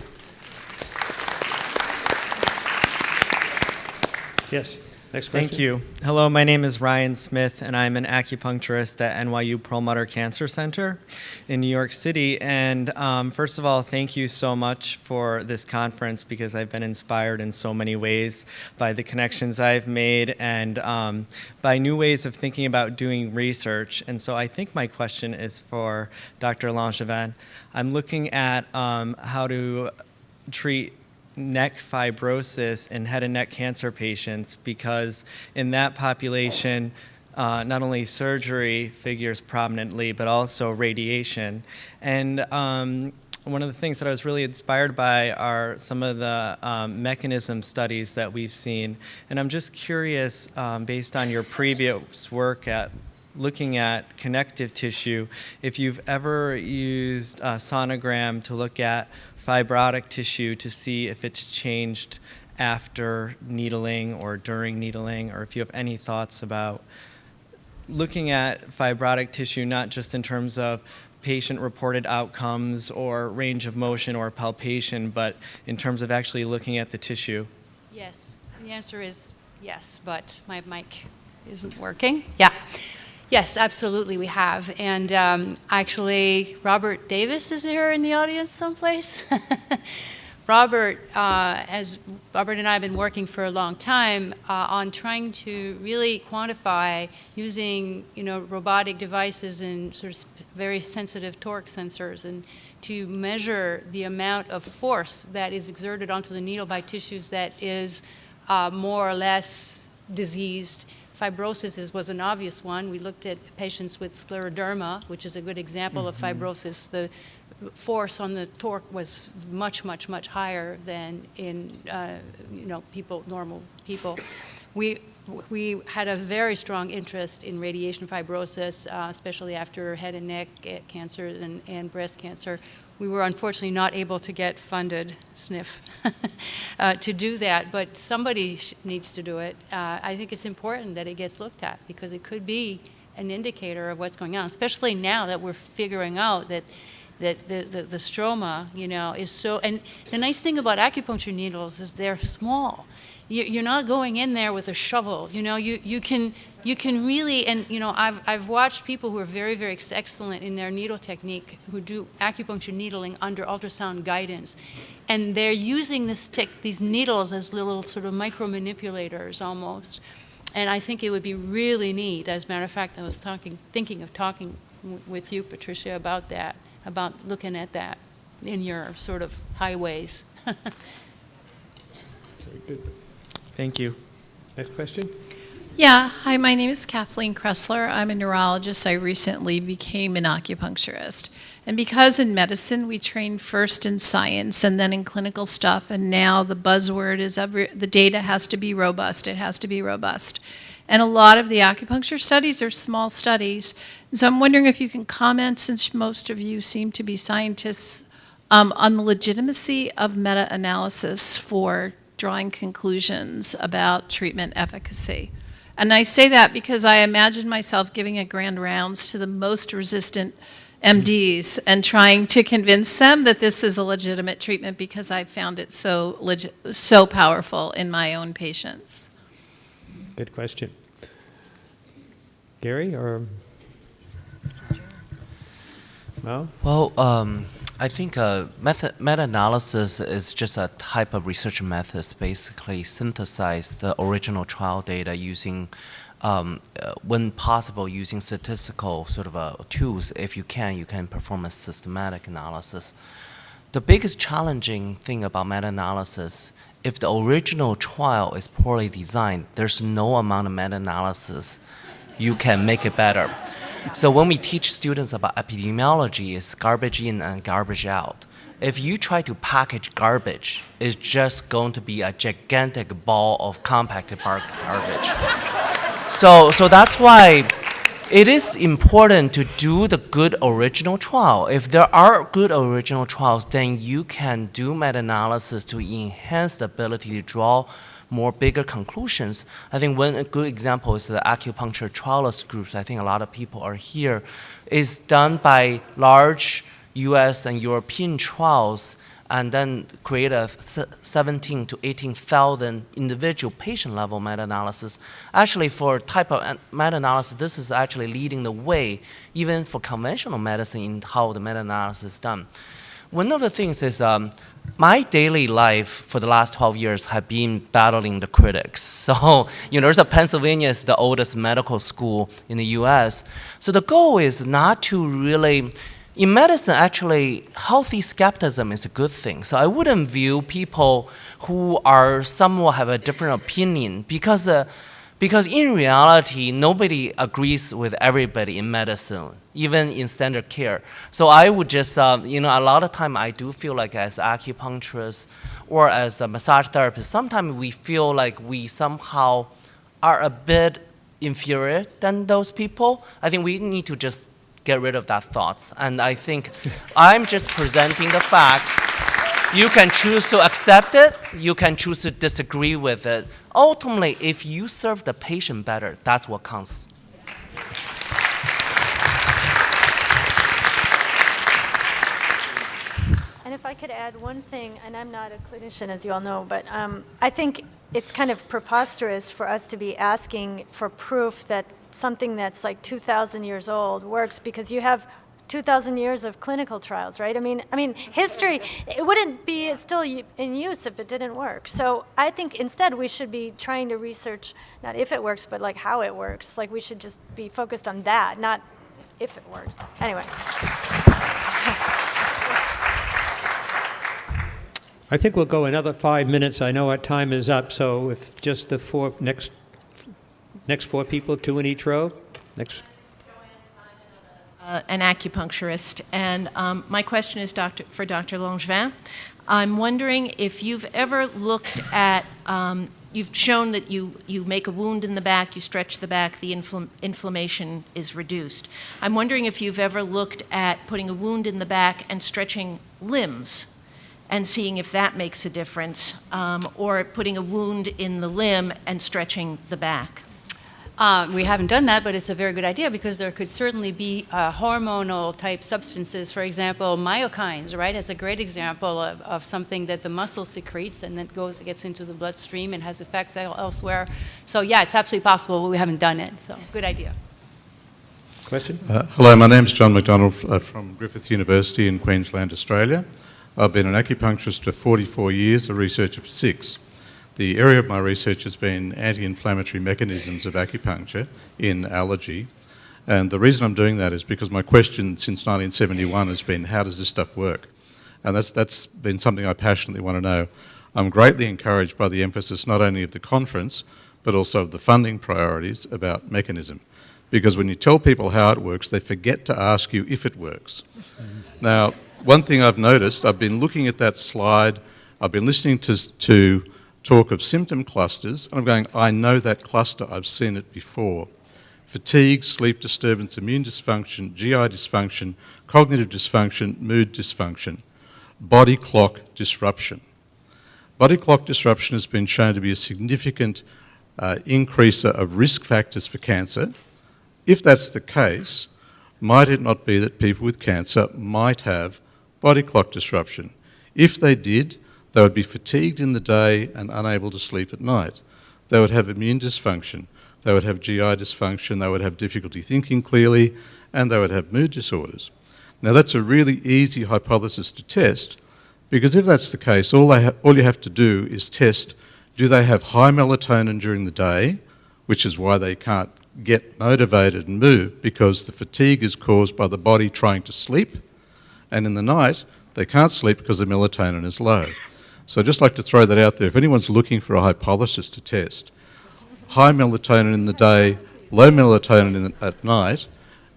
Yes. Next question. Thank you. Hello, my name is Ryan Smith, and I'm an acupuncturist at NYU Perlmutter Cancer Center in New York City. And first of all, thank you so much for this conference, because I've been inspired in so many ways by the connections I've made and by new ways of thinking about doing research. And so I think my question is for Dr. Langevin. I'm looking at how to treat neck fibrosis in head and neck cancer patients, because in that population, not only surgery figures prominently, but also radiation. And one of the things that I was really inspired by are some of the mechanism studies that we've seen. And I'm just curious, based on your previous work at looking at connective tissue, if you've ever used a sonogram to look at fibrotic tissue to see if it's changed after needling or during needling, or if you have any thoughts about looking at fibrotic tissue, not just in terms of patient-reported outcomes or range of motion or palpation, but in terms of actually looking at the tissue. Yes, the answer is yes, but my mic isn't working. Yeah. Yes, absolutely, we have. And actually, Robert Davis is here in the audience someplace. Robert and I have been working for a long time on trying to really quantify using, robotic devices and sort of very sensitive torque sensors, and to measure the amount of force that is exerted onto the needle by tissues that is more or less diseased. Fibrosis was an obvious one. We looked at patients with scleroderma, which is a good example of fibrosis. The force on the torque was much, much, much higher than in normal people. We we had a very strong interest in radiation fibrosis, especially after head and neck cancer and breast cancer. We were unfortunately not able to get funded, sniff, to do that, but somebody needs to do it. I think it's important that it gets looked at because it could be an indicator of what's going on, especially now that we're figuring out that the stroma, you know, is so, and the nice thing about acupuncture needles is they're small. You're not going in there with a shovel, you know, you can really, and you know, I've watched people who are very, very excellent in their needle technique who do acupuncture needling under ultrasound guidance. And they're using these needles as little sort of micro manipulators almost. And I think it would be really neat. As a matter of fact, I was thinking of talking with you, Patricia, about that, about looking at that in your sort of highways. Very good. Thank you. Next question. Yeah, hi, my name is Kathleen Kressler. I'm a neurologist. I recently became an acupuncturist. And because in medicine we train first in science and then in clinical stuff, and now the buzzword is the data has to be robust, it has to be robust. And a lot of the acupuncture studies are small studies. So I'm wondering if you can comment, since most of you seem to be scientists, on the legitimacy of meta-analysis for drawing conclusions about treatment efficacy. And I say that because I imagine myself giving a grand rounds to the most resistant MDs and trying to convince them that this is a legitimate treatment because I found it so powerful in my own patients. Good question. Gary or Mo? Well, I think meta-analysis is just a type of research methods, basically synthesize the original trial data using, when possible, using statistical sort of tools. If you can perform a systematic analysis. The biggest challenging thing about meta-analysis, if the original trial is poorly designed, there's no amount of meta-analysis you can make it better. So when we teach students about epidemiology, it's garbage in and garbage out. If you try to package garbage, it's just going to be a gigantic ball of compacted garbage. So that's why it is important to do the good original trial. If there are good original trials, then you can do meta-analysis to enhance the ability to draw more bigger conclusions. I think one good example is the acupuncture trialist groups. I think a lot of people are here. Is done by large US and European trials and then create a 17 to 18,000 individual patient level meta-analysis. Actually, for type of meta-analysis, this is actually leading the way even for conventional medicine in how the meta-analysis is done. One of the things is my daily life for the last 12 years have been battling the critics. So, Pennsylvania is the oldest medical school in the US. So the goal is not to really, in medicine, actually, healthy skepticism is a good thing. So I wouldn't view people who are somewhat have a different opinion because in reality, nobody agrees with everybody in medicine, even in standard care. So I would just, a lot of time I do feel like as acupuncturists or as a massage therapist, sometimes we feel like we somehow are a bit inferior than those people. I think we need to just get rid of that thoughts. And I think I'm just presenting the fact. You can choose to accept it, you can choose to disagree with it. Ultimately, if you serve the patient better, that's what counts. And if I could add one thing, and I'm not a clinician, as you all know, but I think it's kind of preposterous for us to be asking for proof that something that's like 2,000 years old works, because you have 2,000 years of clinical trials, right? I mean, history, it wouldn't be still in use if it didn't work. So I think instead we should be trying to research, not if it works, but like how it works. Like we should just be focused on that, not if it works. Anyway. I think we'll go another 5 minutes. I know our time is up, so if just the next four people, two in each row. Next. An acupuncturist, and my question is for Dr. Langevin. I'm wondering if you've ever looked at you've shown that you make a wound in the back, you stretch the back, the inflammation is reduced. I'm wondering if you've ever looked at putting a wound in the back and stretching limbs and seeing if that makes a difference, or putting a wound in the limb and stretching the back. We haven't done that, but it's a very good idea because there could certainly be hormonal type substances. For example, myokines, right? It's a great example of something that the muscle secretes and then gets into the bloodstream and has effects elsewhere. So yeah, it's absolutely possible, but we haven't done it. So good idea. Question? Hello, my name's John McDonald from Griffith University in Queensland, Australia. I've been an acupuncturist for 44 years, a researcher for 6. The area of my research has been anti-inflammatory mechanisms of acupuncture in allergy. And the reason I'm doing that is because my question since 1971 has been, how does this stuff work? And that's been something I passionately want to know. I'm greatly encouraged by the emphasis not only of the conference, but also of the funding priorities about mechanism. Because when you tell people how it works, they forget to ask you if it works. Now, one thing I've noticed, I've been looking at that slide, I've been listening to talk of symptom clusters, and I'm going, I know that cluster, I've seen it before. Fatigue, sleep disturbance, immune dysfunction, GI dysfunction, cognitive dysfunction, mood dysfunction, body clock disruption. Body clock disruption has been shown to be a significant increaser of risk factors for cancer. If that's the case, might it not be that people with cancer might have body clock disruption? If they did, they would be fatigued in the day and unable to sleep at night. They would have immune dysfunction. They would have GI dysfunction. They would have difficulty thinking clearly, and they would have mood disorders. Now, that's a really easy hypothesis to test, because if that's the case, all you have to do is test, do they have high melatonin during the day, which is why they can't get motivated and move, because the fatigue is caused by the body trying to sleep, and in the night, they can't sleep because the melatonin is low. So I'd just like to throw that out there. If anyone's looking for a hypothesis to test, high melatonin in the day, low melatonin at night,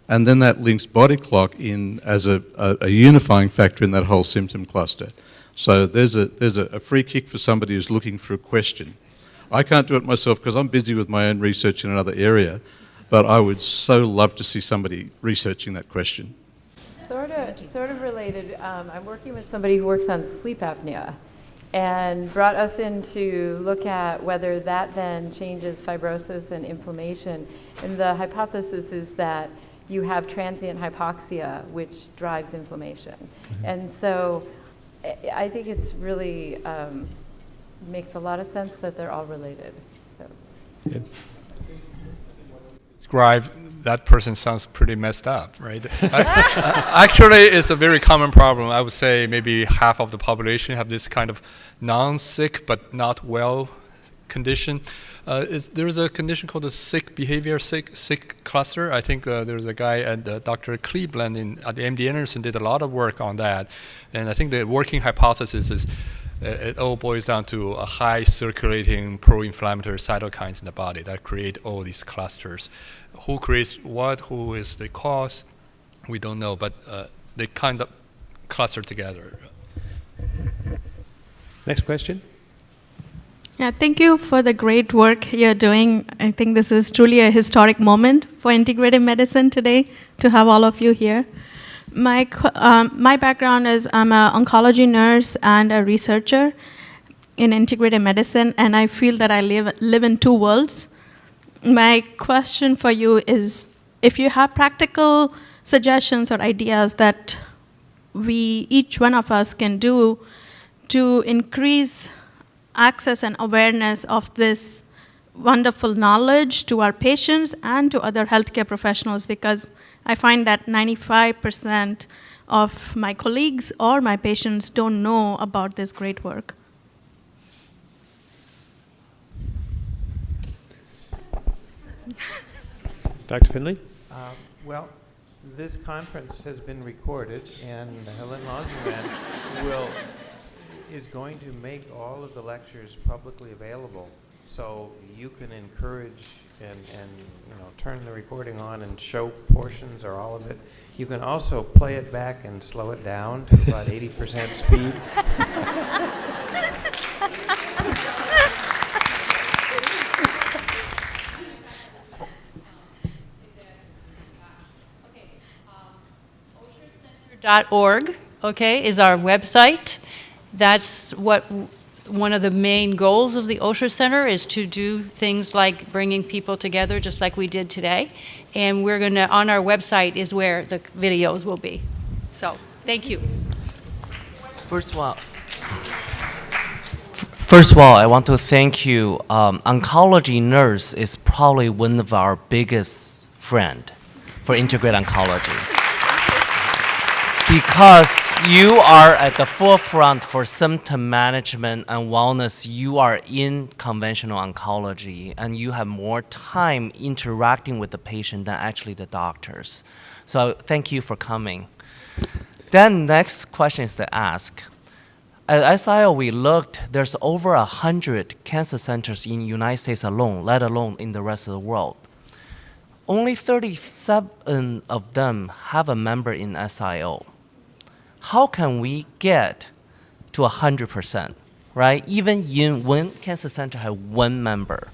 and then that links body clock in as a unifying factor in that whole symptom cluster. So there's a free kick for somebody who's looking for a question. I can't do it myself because I'm busy with my own research in another area, but I would so love to see somebody researching that question. Sort of related, I'm working with somebody who works on sleep apnea and brought us in to look at whether that then changes fibrosis and inflammation. And the hypothesis is that you have transient hypoxia, which drives inflammation. Mm-hmm. And so I think it's really makes a lot of sense that they're all related. So. Good. Describe that person sounds pretty messed up, right? Actually, it's a very common problem. I would say maybe half of the population have this kind of non-sick but not well condition. There's a condition called the sick cluster. I think there's a guy at Dr. Cleveland at the MD Anderson did a lot of work on that. And I think the working hypothesis is it all boils down to a high circulating pro-inflammatory cytokines in the body that create all these clusters. Who creates what, who is the cause, we don't know, but they kind of cluster together. Next question. Yeah, thank you for the great work you're doing. I think this is truly a historic moment for integrative medicine today to have all of you here. My background is I'm an oncology nurse and a researcher in integrative medicine, and I feel that I live in two worlds. My question for you is, if you have practical suggestions or ideas that each one of us can do to increase access and awareness of this wonderful knowledge to our patients and to other healthcare professionals, because I find that 95% of my colleagues or my patients don't know about this great work. Dr. Finley? Well, this conference has been recorded, and Helen Longman is going to make all of the lectures publicly available, so you can encourage and turn the recording on and show portions or all of it. You can also play it back and slow it down to about 80% speed. osher.org, okay, is our website. That's what one of the main goals of the Osher Center is, to do things like bringing people together just like we did today. And we're going to, on our website is where the videos will be. So, thank you. First of all, I want to thank you. Oncology nurse is probably one of our biggest friend for integrated oncology. Because you are at the forefront for symptom management and wellness. You are in conventional oncology, and you have more time interacting with the patient than actually the doctors. So thank you for coming. Then next question is to ask. At SIO, we looked, there's over 100 cancer centers in the United States alone, let alone in the rest of the world. Only 37 of them have a member in SIO. How can we get to 100%, right? Even in one cancer center have one member.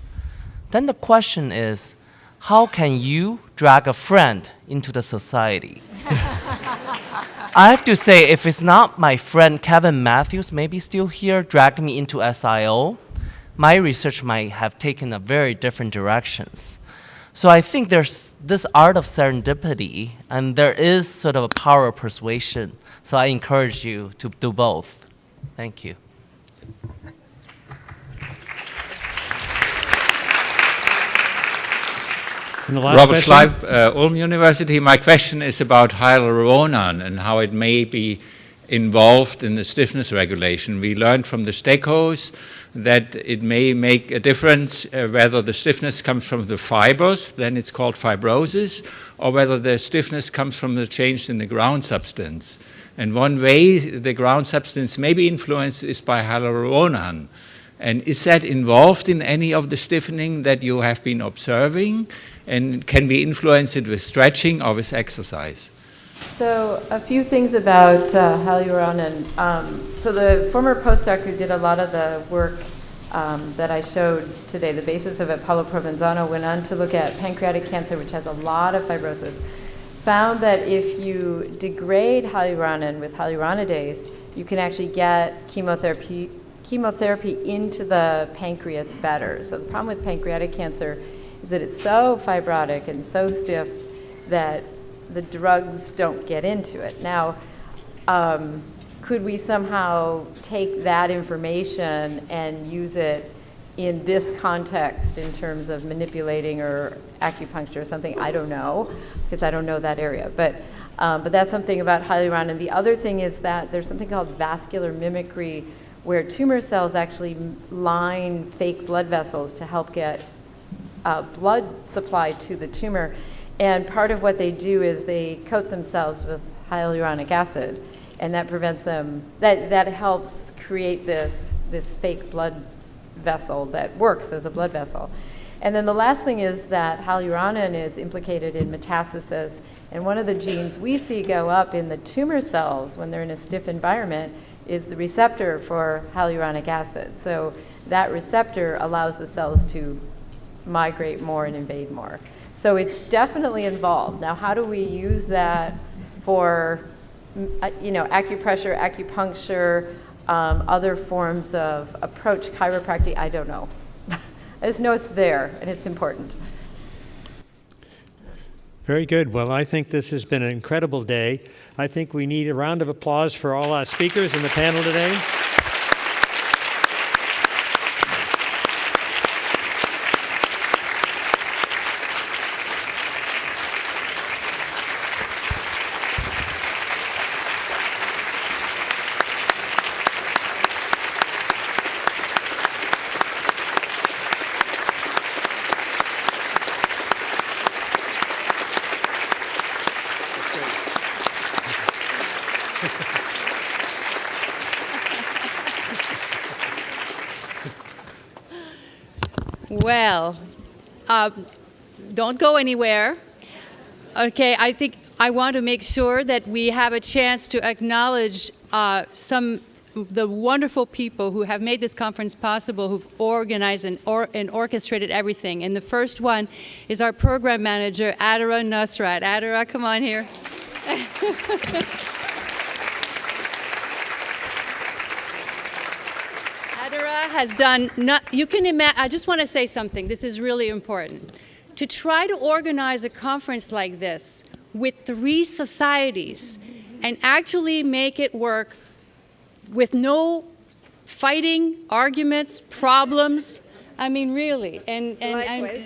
Then the question is, how can you drag a friend into the society? I have to say, if it's not my friend Kevin Matthews, maybe still here, dragging me into SIO, my research might have taken a very different directions. So I think there's this art of serendipity, and there is sort of a power of persuasion. So I encourage you to do both. Thank you. Robert Schleif, Ulm University. My question is about hyaluronan and how it may be involved in the stiffness regulation. We learned from the Stekos that it may make a difference whether the stiffness comes from the fibers, then it's called fibrosis, or whether the stiffness comes from the change in the ground substance. And one way the ground substance may be influenced is by hyaluronan. And is that involved in any of the stiffening that you have been observing? And can we influence it with stretching or with exercise? So a few things about hyaluronan. So the former postdoc who did a lot of the work that I showed today, the basis of it, Paolo Provenzano, went on to look at pancreatic cancer, which has a lot of fibrosis, found that if you degrade hyaluronan with hyaluronidase, you can actually get chemotherapy into the pancreas better. So the problem with pancreatic cancer is that it's so fibrotic and so stiff that the drugs don't get into it. Now, could we somehow take that information and use it in this context in terms of manipulating or acupuncture or something? I don't know, because I don't know that area. But that's something about hyaluronan. The other thing is that there's something called vascular mimicry, where tumor cells actually line fake blood vessels to help get blood supply to the tumor. And part of what they do is they coat themselves with hyaluronic acid, and that prevents them, that helps create this fake blood vessel that works as a blood vessel. And then the last thing is that hyaluronan is implicated in metastasis, and one of the genes we see go up in the tumor cells when they're in a stiff environment is the receptor for hyaluronic acid. So that receptor allows the cells to migrate more and invade more. So it's definitely involved. Now, how do we use that for, acupressure, acupuncture, other forms of approach, chiropractic? I don't know. I just know it's there and it's important. Very good. Well, I think this has been an incredible day. I think we need a round of applause for all our speakers in the panel today. Well, don't go anywhere. Okay, I think I want to make sure that we have a chance to acknowledge the wonderful people who have made this conference possible, who've organized and orchestrated everything. And the first one is our program manager, Adara Nusrat. Adara, come on here. has done, you can imagine, I just want to say something, this is really important. To try to organize a conference like this with 3 societies and actually make it work with no fighting, arguments, problems, I mean, really.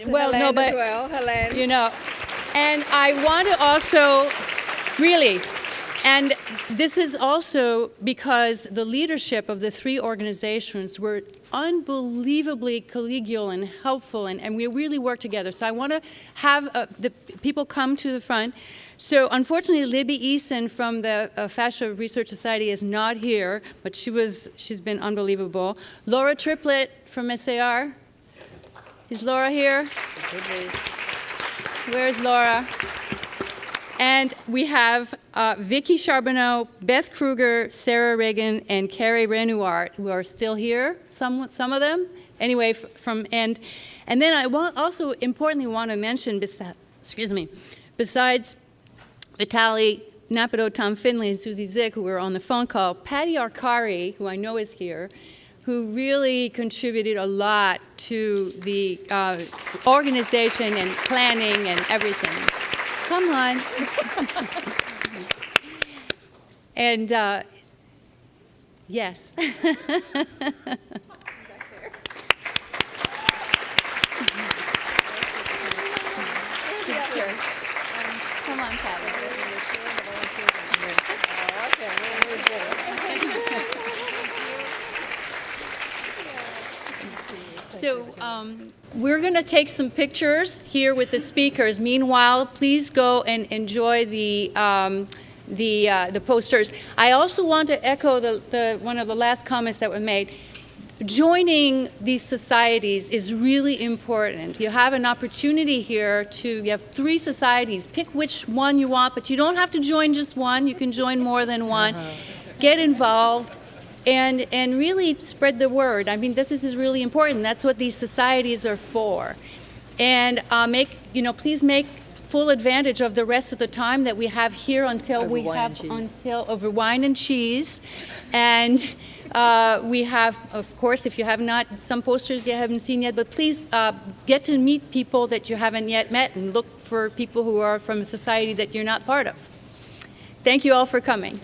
Well, no, but, you know, and I want to also, really, and this is also because the leadership of the 3 organizations were unbelievably collegial and helpful, and we really worked together. So I want to have the people come to the front. So unfortunately, Libby Eason from the Fascia Research Society is not here, but she's been unbelievable. Laura Triplett from SAR. Is Laura here? Where's Laura? And we have Vicki Charbonneau, Beth Kruger, Sarah Reagan, and Carrie Renoir, who are still here, some of them. Anyway, and then I also importantly want to mention, besides Vitaly Napido, Tom Finley, and Susie Zick, who were on the phone call, Patty Arcari, who I know is here, who really contributed a lot to the organization and planning and everything. Come on. And yes. Come on, Patty. So we're going to take some pictures here with the speakers. Meanwhile, please go and enjoy the posters. I also want to echo one of the last comments that were made. Joining these societies is really important. You have an opportunity here you have 3 societies. Pick which one you want, but you don't have to join just one. You can join more than one. Get involved. And really spread the word. I mean, this is really important. That's what these societies are for. And please make full advantage of the rest of the time that we have here over wine and cheese. And we have, of course, if you have not, some posters you haven't seen yet, but please get to meet people that you haven't yet met and look for people who are from a society that you're not part of. Thank you all for coming.